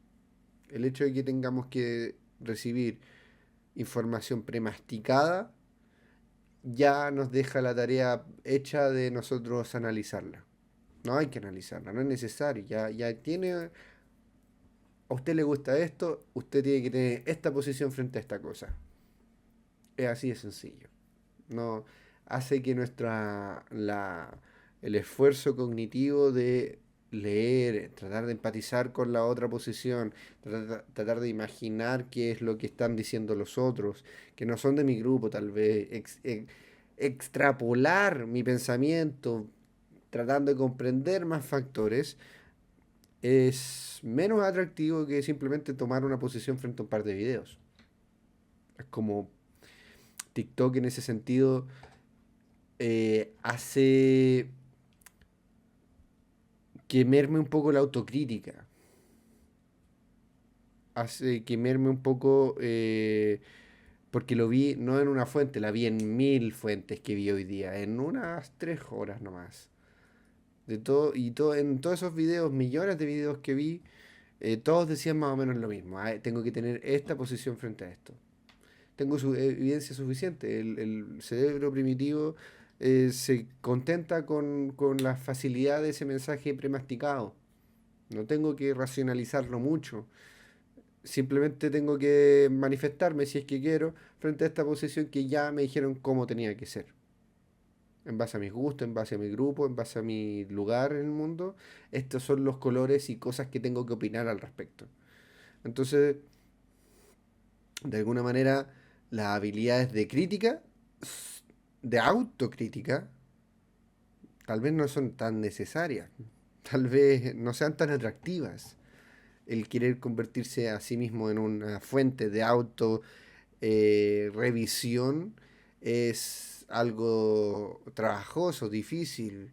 El hecho de que tengamos que recibir información premasticada ya nos deja la tarea hecha de nosotros analizarla. No hay que analizarla, no es necesario. Ya tiene, a usted le gusta esto, usted tiene que tener esta posición frente a esta cosa. Es así de sencillo. No hace que el esfuerzo cognitivo de leer, tratar de empatizar con la otra posición, tratar de imaginar qué es lo que están diciendo los otros, que no son de mi grupo, tal vez, extrapolar mi pensamiento, tratando de comprender más factores, es menos atractivo que simplemente tomar una posición frente a un par de videos. Es como TikTok en ese sentido hace quemarme un poco la autocrítica, hace quemarme un poco, porque lo vi no en una fuente, la vi en 1000 fuentes que vi hoy día, en unas 3 horas nomás. De todo, en todos esos videos, millones de videos que vi, todos decían más o menos lo mismo. "Ah, tengo que tener esta posición frente a esto. Tengo evidencia suficiente. El cerebro primitivo se contenta con la facilidad de ese mensaje premasticado. No tengo que racionalizarlo mucho. Simplemente tengo que manifestarme si es que quiero frente a esta posición que ya me dijeron cómo tenía que ser. En base a mis gustos, en base a mi grupo, en base a mi lugar en el mundo. Estos son los colores y cosas que tengo que opinar al respecto. Entonces, de alguna manera, las habilidades de crítica, de autocrítica, tal vez no son tan necesarias. Tal vez no sean tan atractivas. El querer convertirse a sí mismo en una fuente de auto revisión es algo trabajoso, difícil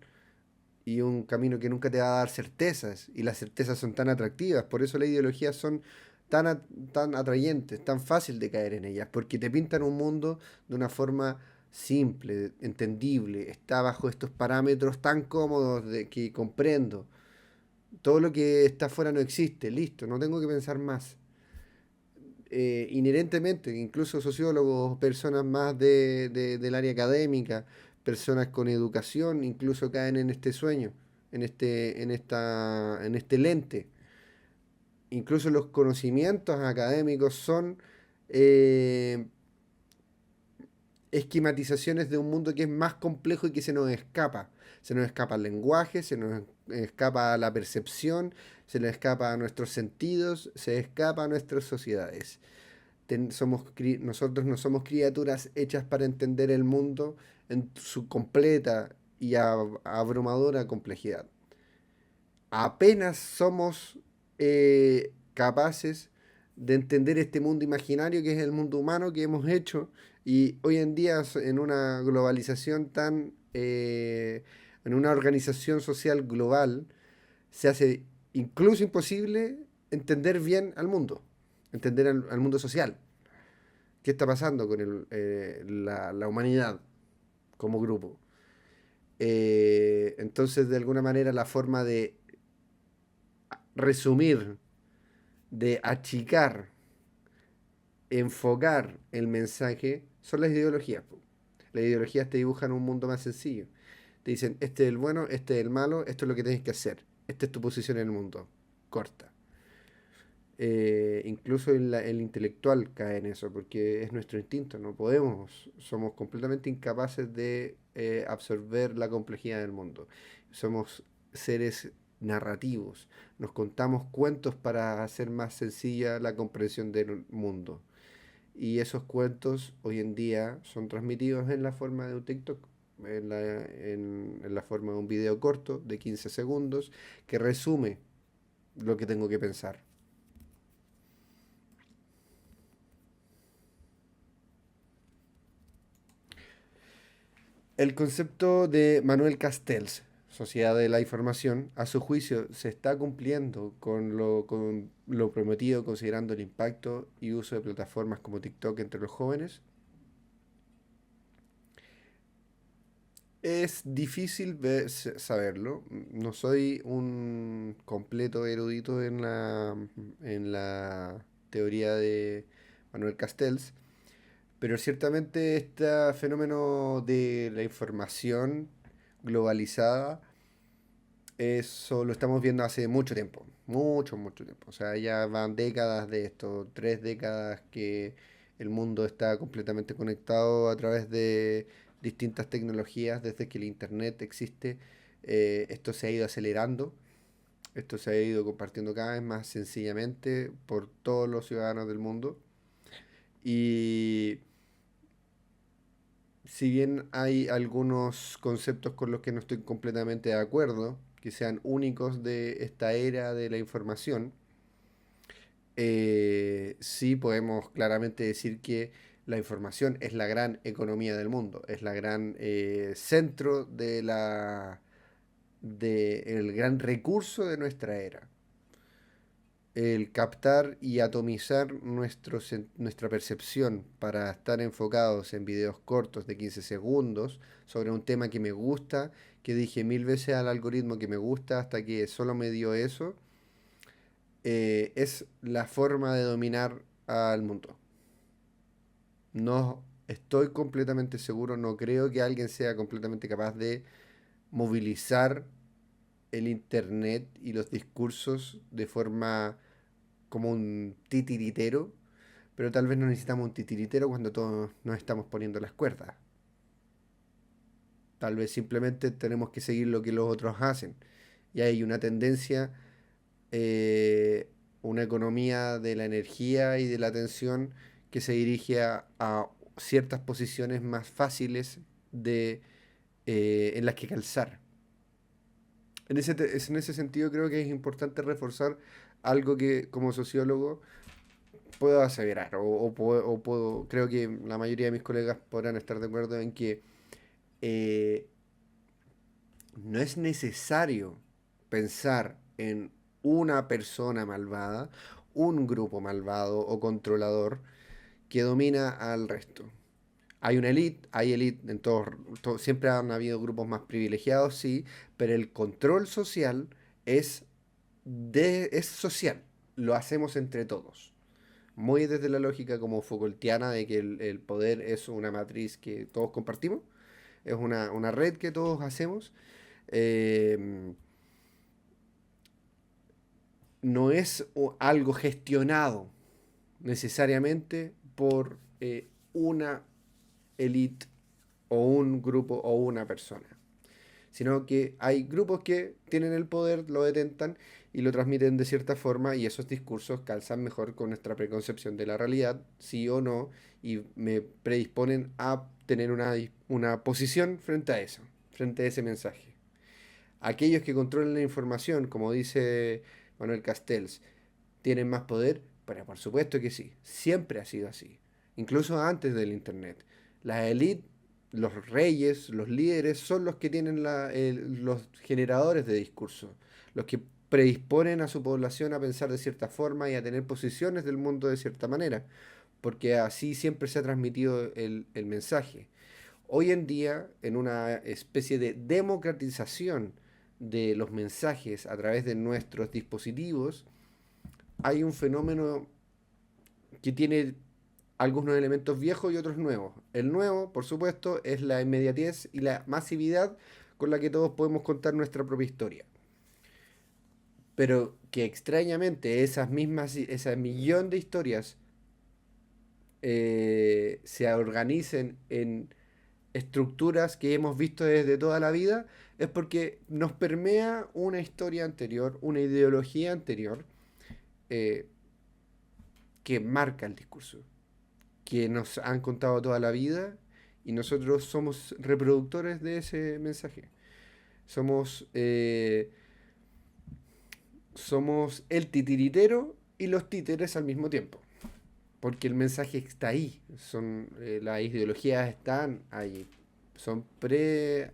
y un camino que nunca te va a dar certezas. Y las certezas son tan atractivas, por eso las ideologías son tan atrayentes, tan fácil de caer en ellas, porque te pintan un mundo de una forma simple, entendible, está bajo estos parámetros tan cómodos de que comprendo. Todo lo que está afuera no existe, listo, no tengo que pensar más. Inherentemente, incluso sociólogos, personas más del área académica, personas con educación, incluso caen en este sueño, en este lente. Incluso los conocimientos académicos son eh, esquematizaciones de un mundo que es más complejo y que se nos escapa. Se nos escapa el lenguaje, se nos escapa la percepción, se nos escapa a nuestros sentidos, se escapa a nuestras sociedades. Nosotros no somos criaturas hechas para entender el mundo en su completa y abrumadora complejidad. Apenas somos capaces de entender este mundo imaginario que es el mundo humano que hemos hecho y hoy en día en una globalización en una organización social global, se hace incluso imposible entender bien al mundo, entender al mundo social. ¿Qué está pasando con la humanidad como grupo? Entonces, de alguna manera, la forma de resumir, de achicar, enfocar el mensaje son las ideologías. Po. Las ideologías te dibujan un mundo más sencillo. Te dicen, este es el bueno, este es el malo, esto es lo que tienes que hacer. Esta es tu posición en el mundo. Corta. Incluso el intelectual cae en eso, porque es nuestro instinto, no podemos, somos completamente incapaces de absorber la complejidad del mundo. Somos seres narrativos, nos contamos cuentos para hacer más sencilla la comprensión del mundo. Y esos cuentos hoy en día son transmitidos en la forma de un TikTok, en la forma de un video corto de 15 segundos que resume lo que tengo que pensar. El concepto de Manuel Castells, Sociedad de la Información, a su juicio se está cumpliendo con lo prometido considerando el impacto y uso de plataformas como TikTok entre los jóvenes. Es difícil saberlo. No soy un completo erudito en la teoría de Manuel Castells, pero ciertamente este fenómeno de la información globalizada, eso lo estamos viendo hace mucho tiempo, mucho, mucho tiempo. O sea, ya van décadas de esto, 3 décadas que el mundo está completamente conectado a través de distintas tecnologías desde que el Internet existe. Esto se ha ido acelerando, esto se ha ido compartiendo cada vez más sencillamente por todos los ciudadanos del mundo. Y si bien hay algunos conceptos con los que no estoy completamente de acuerdo, que sean únicos de esta era de la información, sí podemos claramente decir que la información es la gran economía del mundo, es la gran centro el gran recurso de nuestra era. El captar y atomizar nuestra percepción para estar enfocados en videos cortos de 15 segundos sobre un tema que me gusta, que dije 1000 veces al algoritmo que me gusta hasta que solo me dio eso, es la forma de dominar al mundo. No estoy completamente seguro, no creo que alguien sea completamente capaz de movilizar el Internet y los discursos de forma como un titiritero, pero tal vez no necesitamos un titiritero cuando todos nos estamos poniendo las cuerdas. Tal vez simplemente tenemos que seguir lo que los otros hacen. Y hay una tendencia, eh, una economía de la energía y de la atención que se dirige a ciertas posiciones más fáciles en las que calzar. En ese sentido creo que es importante reforzar algo que como sociólogo puedo aseverar, creo que la mayoría de mis colegas podrán estar de acuerdo en que eh, no es necesario pensar en una persona malvada, un grupo malvado o controlador que domina al resto. Hay élite en todos, siempre han habido grupos más privilegiados, sí, pero el control social es, es social, lo hacemos entre todos. Muy desde la lógica como Foucaultiana de que el poder es una matriz que todos compartimos, es una red que todos hacemos. eh, no es algo gestionado necesariamente por una élite o un grupo o una persona, sino que hay grupos que tienen el poder, lo detentan y lo transmiten de cierta forma y esos discursos calzan mejor con nuestra preconcepción de la realidad, sí o no, y me predisponen a tener una posición frente a eso, frente a ese mensaje. Aquellos que controlan la información, como dice Manuel Castells, tienen más poder, pero por supuesto que sí, siempre ha sido así, incluso antes del Internet. Las élites, los reyes, los líderes son los que tienen los generadores de discurso, los que predisponen a su población a pensar de cierta forma y a tener posiciones del mundo de cierta manera, porque así siempre se ha transmitido el mensaje. Hoy en día, en una especie de democratización de los mensajes a través de nuestros dispositivos, hay un fenómeno que tiene algunos elementos viejos y otros nuevos. El nuevo, por supuesto, es la inmediatez y la masividad con la que todos podemos contar nuestra propia historia. Pero que extrañamente ese millón de historias se organicen en estructuras que hemos visto desde toda la vida, es porque nos permea una historia anterior, una ideología anterior, eh, que marca el discurso, que nos han contado toda la vida y nosotros somos reproductores de ese mensaje. Somos, somos el titiritero y los títeres al mismo tiempo. Porque el mensaje está ahí. Las ideologías están ahí. Son pre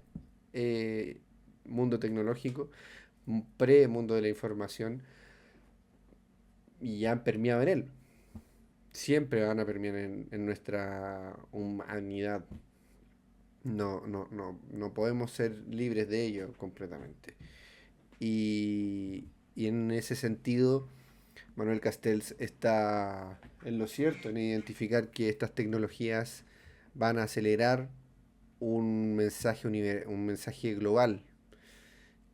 mundo tecnológico, pre mundo de la información y ya han permeado en él. Siempre van a permear en nuestra humanidad. No podemos ser libres de ello completamente. Y en ese sentido, Manuel Castells está en lo cierto, en identificar que estas tecnologías van a acelerar un mensaje global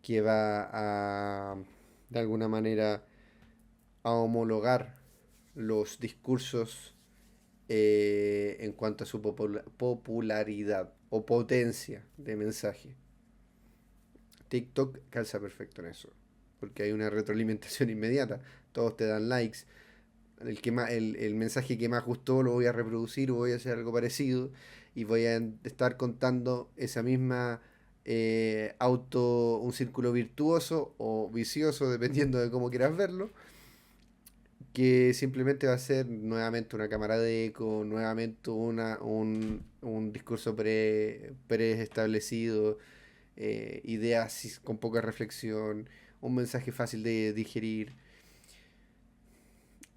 que va a, de alguna manera, a homologar los discursos en cuanto a su popularidad o potencia de mensaje. TikTok calza perfecto en eso, porque hay una retroalimentación inmediata. Todos te dan likes. El mensaje que más gustó lo voy a reproducir o voy a hacer algo parecido y voy a estar contando esa misma un círculo virtuoso o vicioso, dependiendo de cómo quieras verlo, que simplemente va a ser nuevamente una cámara de eco, nuevamente un discurso preestablecido, ideas con poca reflexión, un mensaje fácil de digerir.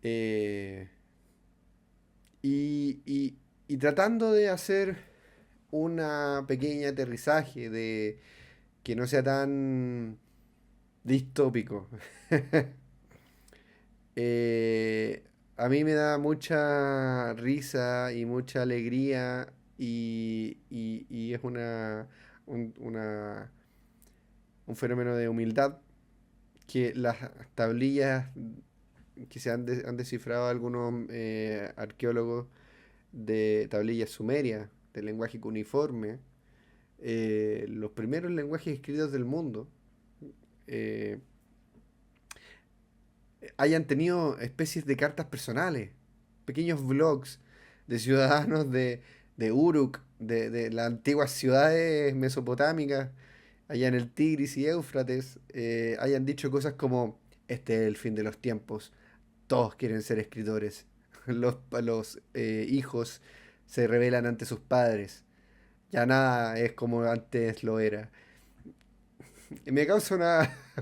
eh, y, y- y tratando de hacer una pequeña aterrizaje de que no sea tan distópico. Eh, a mí me da mucha risa y mucha alegría y es un, una- un fenómeno de humildad que las tablillas que han descifrado algunos arqueólogos de tablillas sumerias, del lenguaje cuneiforme, los primeros lenguajes escritos del mundo, eh, hayan tenido especies de cartas personales, pequeños blogs de ciudadanos de Uruk, de las antiguas ciudades mesopotámicas, allá en el Tigris y Éufrates, hayan dicho cosas como, este es el fin de los tiempos, todos quieren ser escritores, los hijos se rebelan ante sus padres, ya nada es como antes lo era. Me causa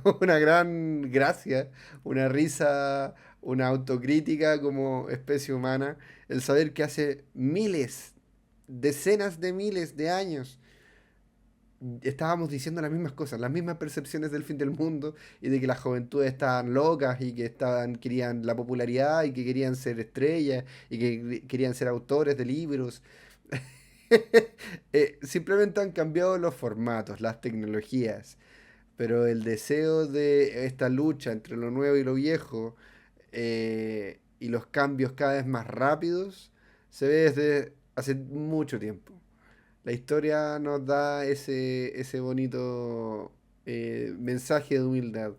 una gran gracia, una risa, una autocrítica como especie humana, el saber que hace miles, decenas de miles de años estábamos diciendo las mismas cosas, las mismas percepciones del fin del mundo y de que las juventudes estaban locas y que querían la popularidad y que querían ser estrellas y que querían ser autores de libros. Simplemente han cambiado los formatos, las tecnologías, pero el deseo de esta lucha entre lo nuevo y lo viejo, y los cambios cada vez más rápidos se ve desde hace mucho tiempo. La historia nos da ese bonito mensaje de humildad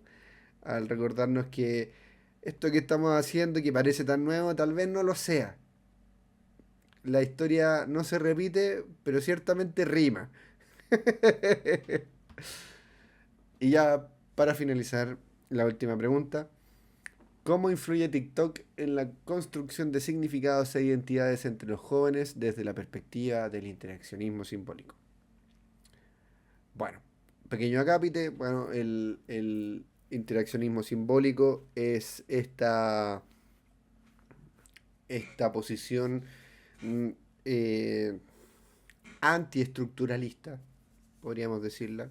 al recordarnos que esto que estamos haciendo, que parece tan nuevo, tal vez no lo sea. La historia no se repite, pero ciertamente rima. Y ya para finalizar, la última pregunta. ¿Cómo influye TikTok en la construcción de significados e identidades entre los jóvenes desde la perspectiva del interaccionismo simbólico? Bueno, pequeño acápite, bueno, el interaccionismo simbólico es esta posición mm, eh, antiestructuralista, podríamos decirla,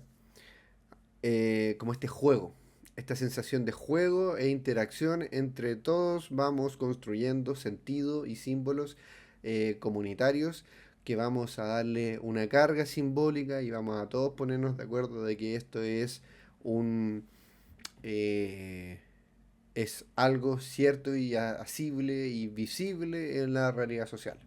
como este juego, esta sensación de juego e interacción entre todos vamos construyendo sentido y símbolos comunitarios que vamos a darle una carga simbólica y vamos a todos ponernos de acuerdo de que esto un eh, es algo cierto y asible y visible en la realidad social.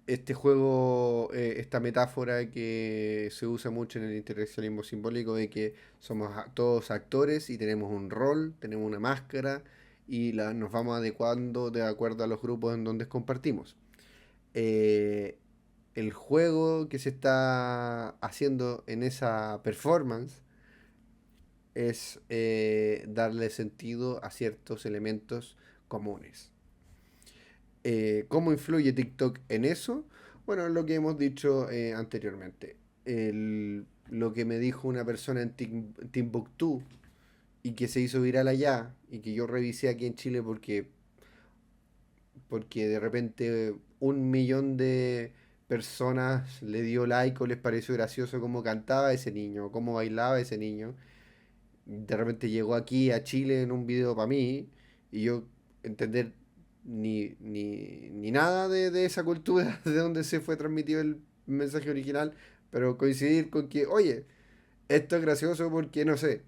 este juego, esta metáfora que se usa mucho en el interaccionismo simbólico de que somos todos actores y tenemos un rol, tenemos una máscara y nos vamos adecuando de acuerdo a los grupos en donde compartimos. Eh, el juego que se está haciendo en esa performance es darle sentido a ciertos elementos comunes. ¿Cómo influye TikTok en eso? Bueno, lo que hemos dicho anteriormente. Lo que me dijo una persona en Timbuktu y que se hizo viral allá y que yo revisé aquí en Chile porque de repente 1 millón de personas le dio like o les pareció gracioso cómo cantaba ese niño, cómo bailaba ese niño. De repente llegó aquí a Chile en un video para mí y yo entender ni nada de esa cultura de donde se fue transmitido el mensaje original, pero coincidir con que, oye, esto es gracioso porque no sé,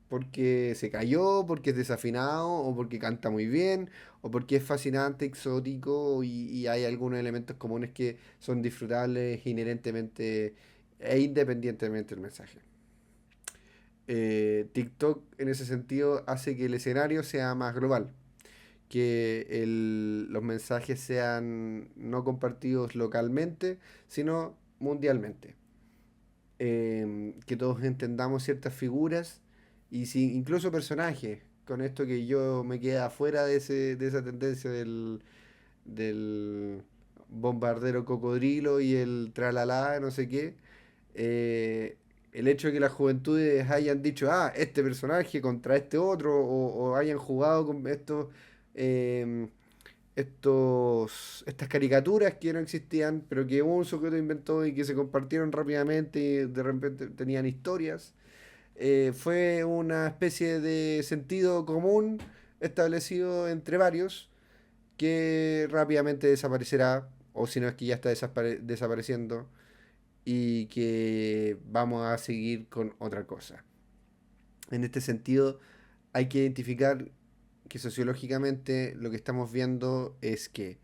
porque se cayó, porque es desafinado, o porque canta muy bien, o porque es fascinante, exótico y hay algunos elementos comunes que son disfrutables inherentemente e independientemente del mensaje. TikTok en ese sentido hace que el escenario sea más global, que los mensajes sean no compartidos localmente, sino mundialmente. Que todos entendamos ciertas figuras y si, incluso personajes, con esto que yo me quedé afuera de esa tendencia del bombardero cocodrilo y el tralala, no sé qué. eh, el hecho de que las juventudes hayan dicho, ah, este personaje contra este otro, o hayan jugado con eh, estas caricaturas que no existían, pero que un sujeto inventó y que se compartieron rápidamente y de repente tenían historias, fue una especie de sentido común establecido entre varios que rápidamente desaparecerá, o si no es que ya está desapareciendo, y que vamos a seguir con otra cosa. En este sentido, hay que identificar que sociológicamente lo que estamos viendo es que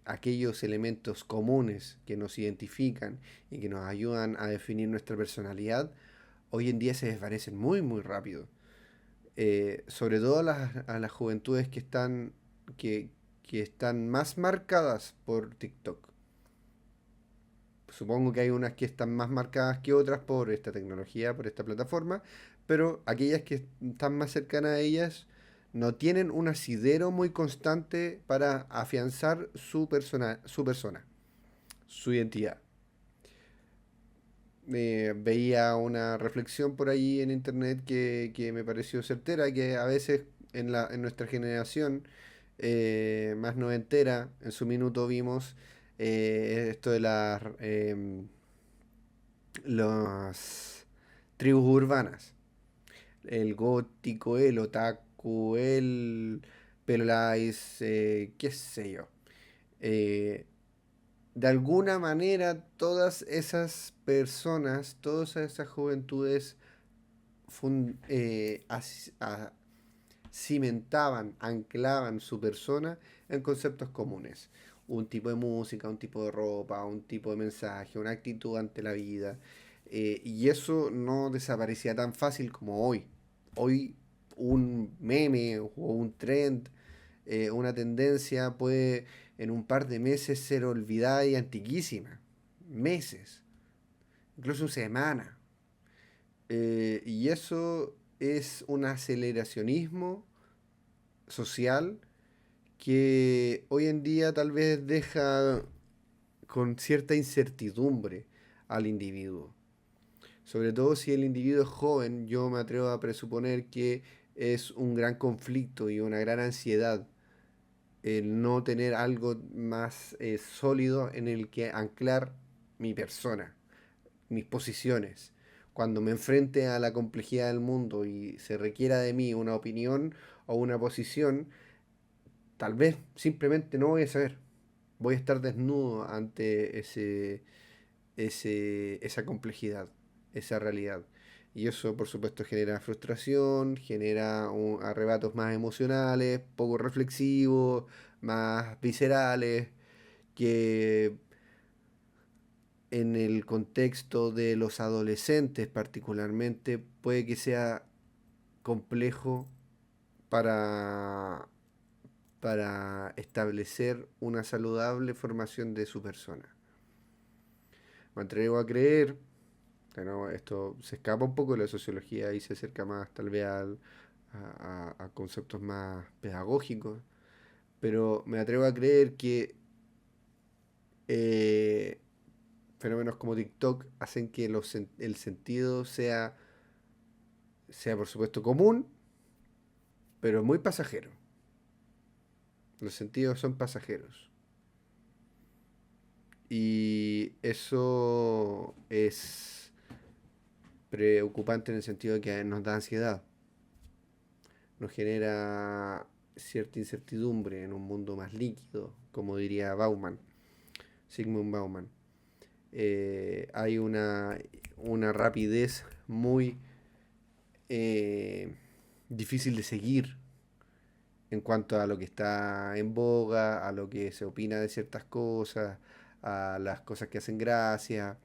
aquellos elementos comunes que nos identifican y que nos ayudan a definir nuestra personalidad, hoy en día se desvanecen muy, muy rápido. Sobre todo a las juventudes que, que están más marcadas por TikTok. Supongo que hay unas que están más marcadas que otras por esta tecnología, por esta plataforma, pero aquellas que están más cercanas a ellas no tienen un asidero muy constante para afianzar su identidad. Veía una reflexión por ahí en internet que me pareció certera, que a veces en nuestra generación más noventera, en su minuto vimos esto de las tribus urbanas, el gótico, el otaku, el pelolais, qué sé yo. Eh, de alguna manera todas esas personas, todas esas juventudes cimentaban, anclaban su persona en conceptos comunes. Un tipo de música, un tipo de ropa, un tipo de mensaje, una actitud ante la vida. Y eso no desaparecía tan fácil como hoy. Hoy un meme o un trend, una tendencia puede en un par de meses ser olvidada y antiquísima. Meses, incluso semanas. Y eso es un aceleracionismo social que hoy en día tal vez deja con cierta incertidumbre al individuo. Sobre todo si el individuo es joven, yo me atrevo a presuponer que es un gran conflicto y una gran ansiedad el no tener algo más sólido en el que anclar mi persona, mis posiciones. Cuando me enfrente a la complejidad del mundo y se requiera de mí una opinión o una posición, tal vez simplemente no voy a saber. Voy a estar desnudo ante esa complejidad, esa realidad. Y eso, por supuesto, genera frustración, genera arrebatos más emocionales, poco reflexivos, más viscerales, que en el contexto de los adolescentes particularmente puede que sea complejo para, para establecer una saludable formación de su persona. Me atrevo a creer, pero esto se escapa un poco de la sociología y se acerca más tal vez a conceptos más pedagógicos, pero me atrevo a creer que eh, fenómenos como TikTok hacen que el sentido sea por supuesto común, pero muy pasajero. Los sentidos son pasajeros. Y eso es preocupante en el sentido de que nos da ansiedad, nos genera cierta incertidumbre en un mundo más líquido, como diría Bauman, Sigmund Bauman. Hay una rapidez muy eh, difícil de seguir en cuanto a lo que está en boga, a lo que se opina de ciertas cosas, a las cosas que hacen gracia,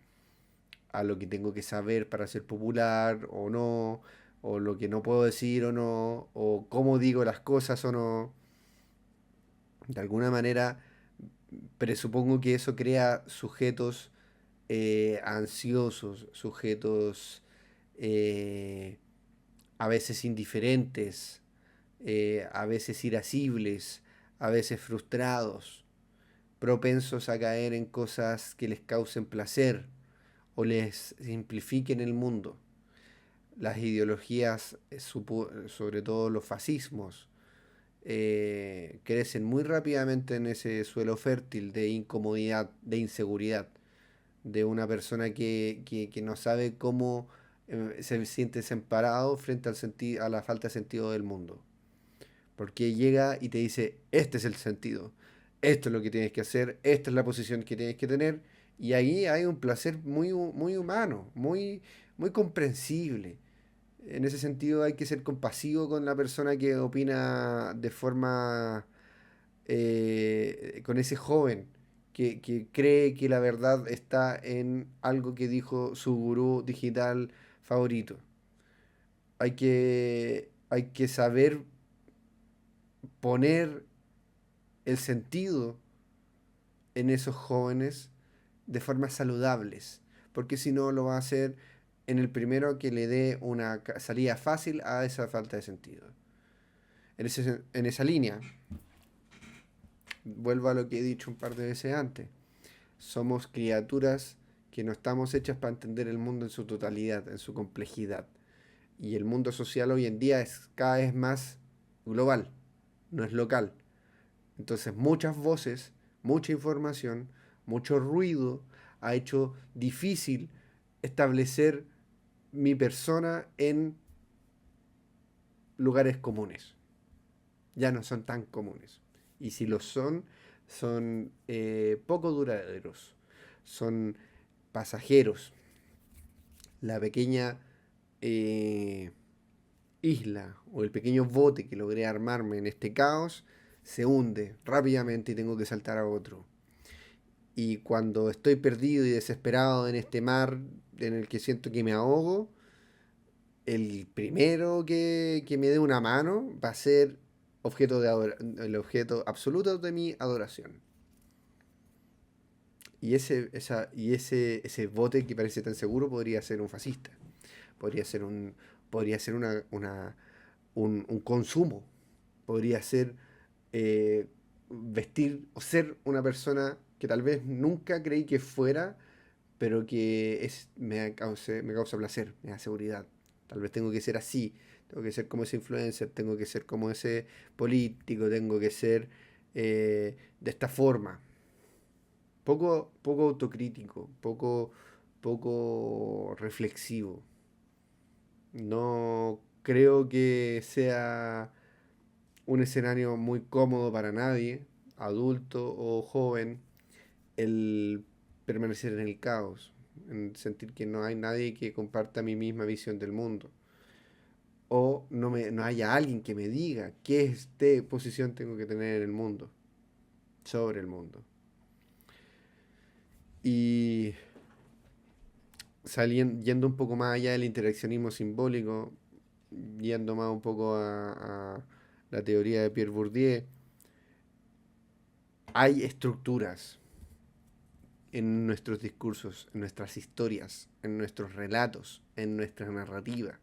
a lo que tengo que saber para ser popular o no, o lo que no puedo decir o no, o cómo digo las cosas o no. De alguna manera, presupongo que eso crea sujetos ansiosos, sujetos eh, a veces indiferentes, a veces irascibles, a veces frustrados, propensos a caer en cosas que les causen placer o les simplifiquen el mundo. Las ideologías, sobre todo los fascismos, crecen muy rápidamente en ese suelo fértil de incomodidad, de inseguridad, de una persona que no sabe cómo se siente desamparado frente a la falta de sentido del mundo. Porque llega y te dice, este es el sentido, esto es lo que tienes que hacer, esta es la posición que tienes que tener, y ahí hay un placer muy humano, muy comprensible. En ese sentido hay que ser compasivo con la persona que opina de forma, con ese joven que cree que la verdad está en algo que dijo su gurú digital favorito. Hay que saber poner el sentido en esos jóvenes de formas saludables, porque si no lo va a hacer en el primero que le dé una salida fácil a esa falta de sentido. En esa línea, vuelvo a lo que he dicho un par de veces antes, somos criaturas que no estamos hechas para entender el mundo en su totalidad, en su complejidad. Y el mundo social hoy en día es cada vez más global, no es local. Entonces muchas voces, mucha información, mucho ruido ha hecho difícil establecer mi persona en lugares comunes. Ya no son tan comunes. Y si lo son, son poco duraderos. Son pasajeros. La pequeña eh, isla o el pequeño bote que logré armarme en este caos se hunde rápidamente y tengo que saltar a otro. Y cuando estoy perdido y desesperado en este mar en el que siento que me ahogo, el primero que me dé una mano va a ser el objeto absoluto de mi adoración. Ese bote que parece tan seguro podría ser un fascista. Podría ser podría ser un consumo. Podría ser vestir o ser una persona que tal vez nunca creí que fuera, pero que me causa placer, me da seguridad. Tal vez tengo que ser así, tengo que ser como ese influencer, tengo que ser como ese político, tengo que ser de esta forma. Poco autocrítico, poco reflexivo. No creo que sea un escenario muy cómodo para nadie, adulto o joven, el permanecer en el caos, en sentir que no hay nadie que comparta mi misma visión del mundo. O no haya alguien que me diga qué posición tengo que tener en el mundo. sobre el mundo. Y yendo un poco más allá del interaccionismo simbólico, yendo más un poco a la teoría de Pierre Bourdieu, hay estructuras en nuestros discursos, en nuestras historias, en nuestros relatos, en nuestra narrativa.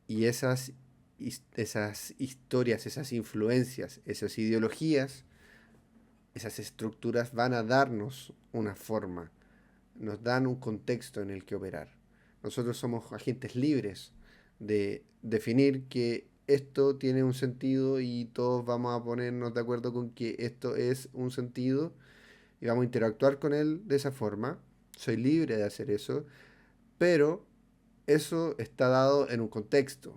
Y esas historias, esas influencias, esas ideologías, esas estructuras van a darnos una forma, nos dan un contexto en el que operar. Nosotros somos agentes libres de definir que esto tiene un sentido y todos vamos a ponernos de acuerdo con que esto es un sentido y vamos a interactuar con él de esa forma. Soy libre de hacer eso, pero eso está dado en un contexto.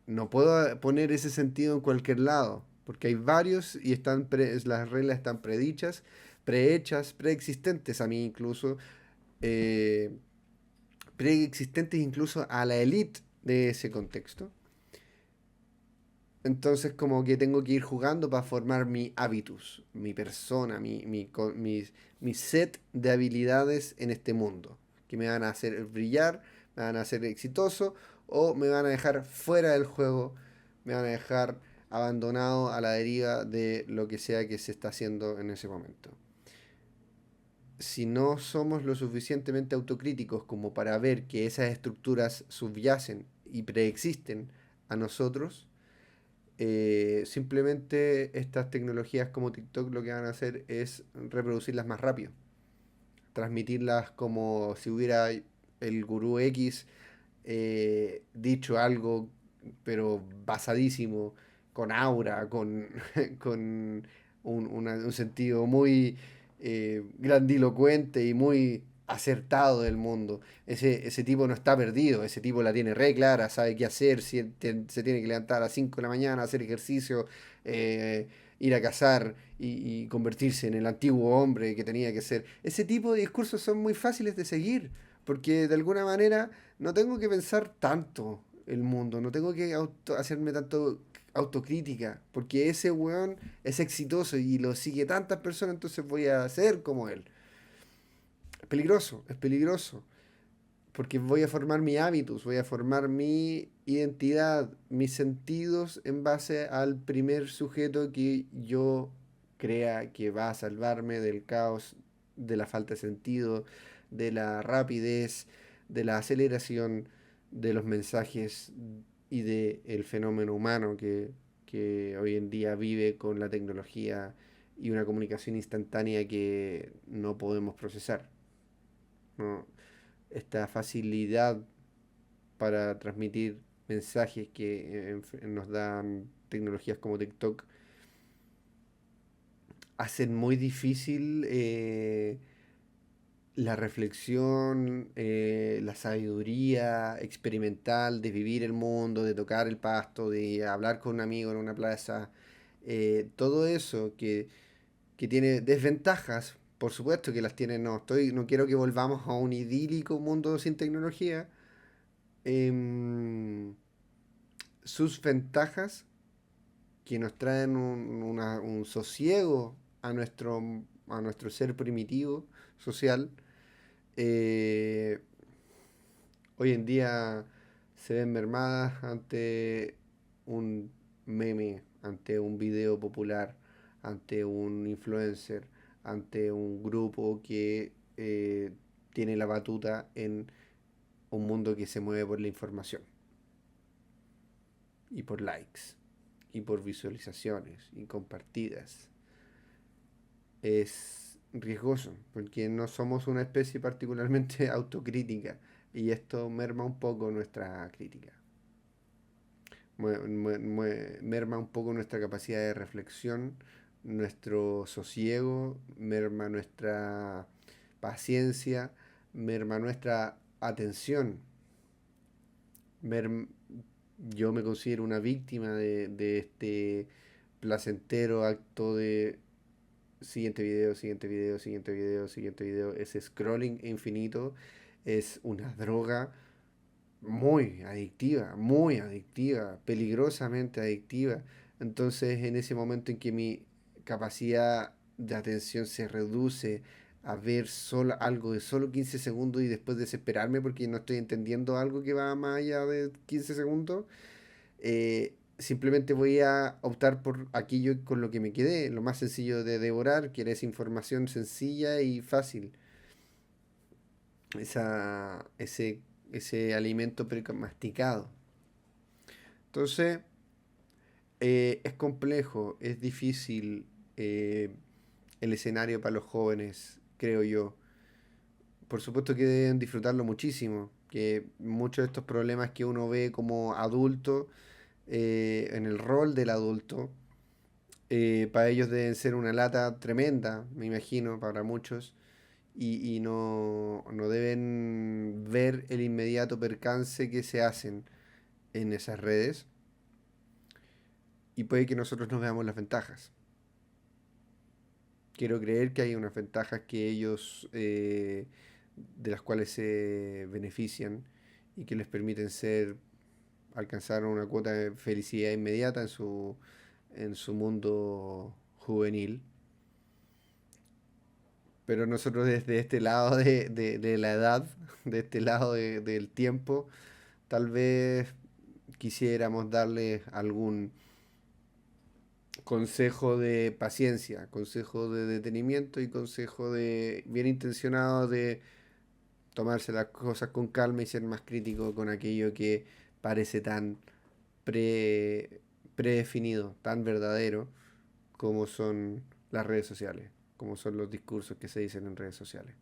No puedo poner ese sentido en cualquier lado, porque hay varios y las reglas están predichas, prehechas, preexistentes a mí incluso, eh, preexistentes incluso a la élite de ese contexto. Entonces como que tengo que ir jugando para formar mi hábitus, mi persona, mi set de habilidades en este mundo, que me van a hacer brillar, me van a hacer exitoso o me van a dejar fuera del juego, me van a dejar abandonado a la deriva de lo que sea que se está haciendo en ese momento. Si no somos lo suficientemente autocríticos como para ver que esas estructuras subyacen y preexisten a nosotros, simplemente estas tecnologías como TikTok lo que van a hacer es reproducirlas más rápido, transmitirlas como si hubiera el gurú X dicho algo, pero basadísimo, con aura, con un sentido muy grandilocuente y muy acertado del mundo. Ese tipo no está perdido, ese tipo la tiene re clara, sabe qué hacer, si se tiene que levantar a las 5 de la mañana, hacer ejercicio, ir a cazar y convertirse en el antiguo hombre que tenía que ser. Ese tipo de discursos son muy fáciles de seguir, porque de alguna manera no tengo que pensar tanto el mundo, no tengo que hacerme tanto autocrítica, porque ese weón es exitoso y lo sigue tantas personas, entonces voy a ser como él. Es peligroso, porque voy a formar mi hábitos, voy a formar mi identidad, mis sentidos en base al primer sujeto que yo crea que va a salvarme del caos, de la falta de sentido, de la rapidez, de la aceleración de los mensajes y del fenómeno humano que hoy en día vive con la tecnología y una comunicación instantánea que no podemos procesar. ¿No? Esta facilidad para transmitir mensajes que nos dan tecnologías como TikTok hacen muy difícil la reflexión, la sabiduría experimental de vivir el mundo, de tocar el pasto, de hablar con un amigo en una plaza, todo eso que tiene desventajas, por supuesto que las tiene, no quiero que volvamos a un idílico mundo sin tecnología. em, Sus ventajas que nos traen un sosiego a nuestro ser primitivo social, eh, hoy en día se ven mermadas ante un meme, ante un video popular, ante un influencer, ante un grupo que tiene la batuta en un mundo que se mueve por la información y por likes y por visualizaciones y compartidas. Es riesgoso porque no somos una especie particularmente autocrítica y esto merma un poco nuestra crítica. Merma un poco nuestra capacidad de reflexión, nuestro sosiego, merma nuestra paciencia, merma nuestra atención. Merm- yo me considero una víctima de este placentero acto de siguiente video, siguiente video, siguiente video, siguiente video. Ese scrolling infinito es una droga muy adictiva, peligrosamente adictiva. Entonces, en ese momento en que mi capacidad de atención se reduce a ver solo algo de solo 15 segundos y después desesperarme porque no estoy entendiendo algo que va más allá de 15 segundos, simplemente voy a optar por aquello con lo que me quedé, lo más sencillo de devorar, que era esa información sencilla y fácil, esa, ese alimento masticado. Entonces, es complejo, es difícil el escenario para los jóvenes, creo yo. Por supuesto que deben disfrutarlo muchísimo, que muchos de estos problemas que uno ve como adulto, en el rol del adulto, para ellos deben ser una lata tremenda, me imagino, para muchos, y no deben ver el inmediato percance que se hacen en esas redes, y puede que nosotros no veamos las ventajas. Quiero creer que hay unas ventajas que ellos, de las cuales se benefician y que les permiten alcanzar una cuota de felicidad inmediata en su mundo juvenil. Pero nosotros desde este lado de la edad, de este lado del tiempo, tal vez quisiéramos darles algún consejo de paciencia, consejo de detenimiento y consejo de bien intencionado de tomarse las cosas con calma y ser más crítico con aquello que parece tan pre, predefinido, tan verdadero como son las redes sociales, como son los discursos que se dicen en redes sociales.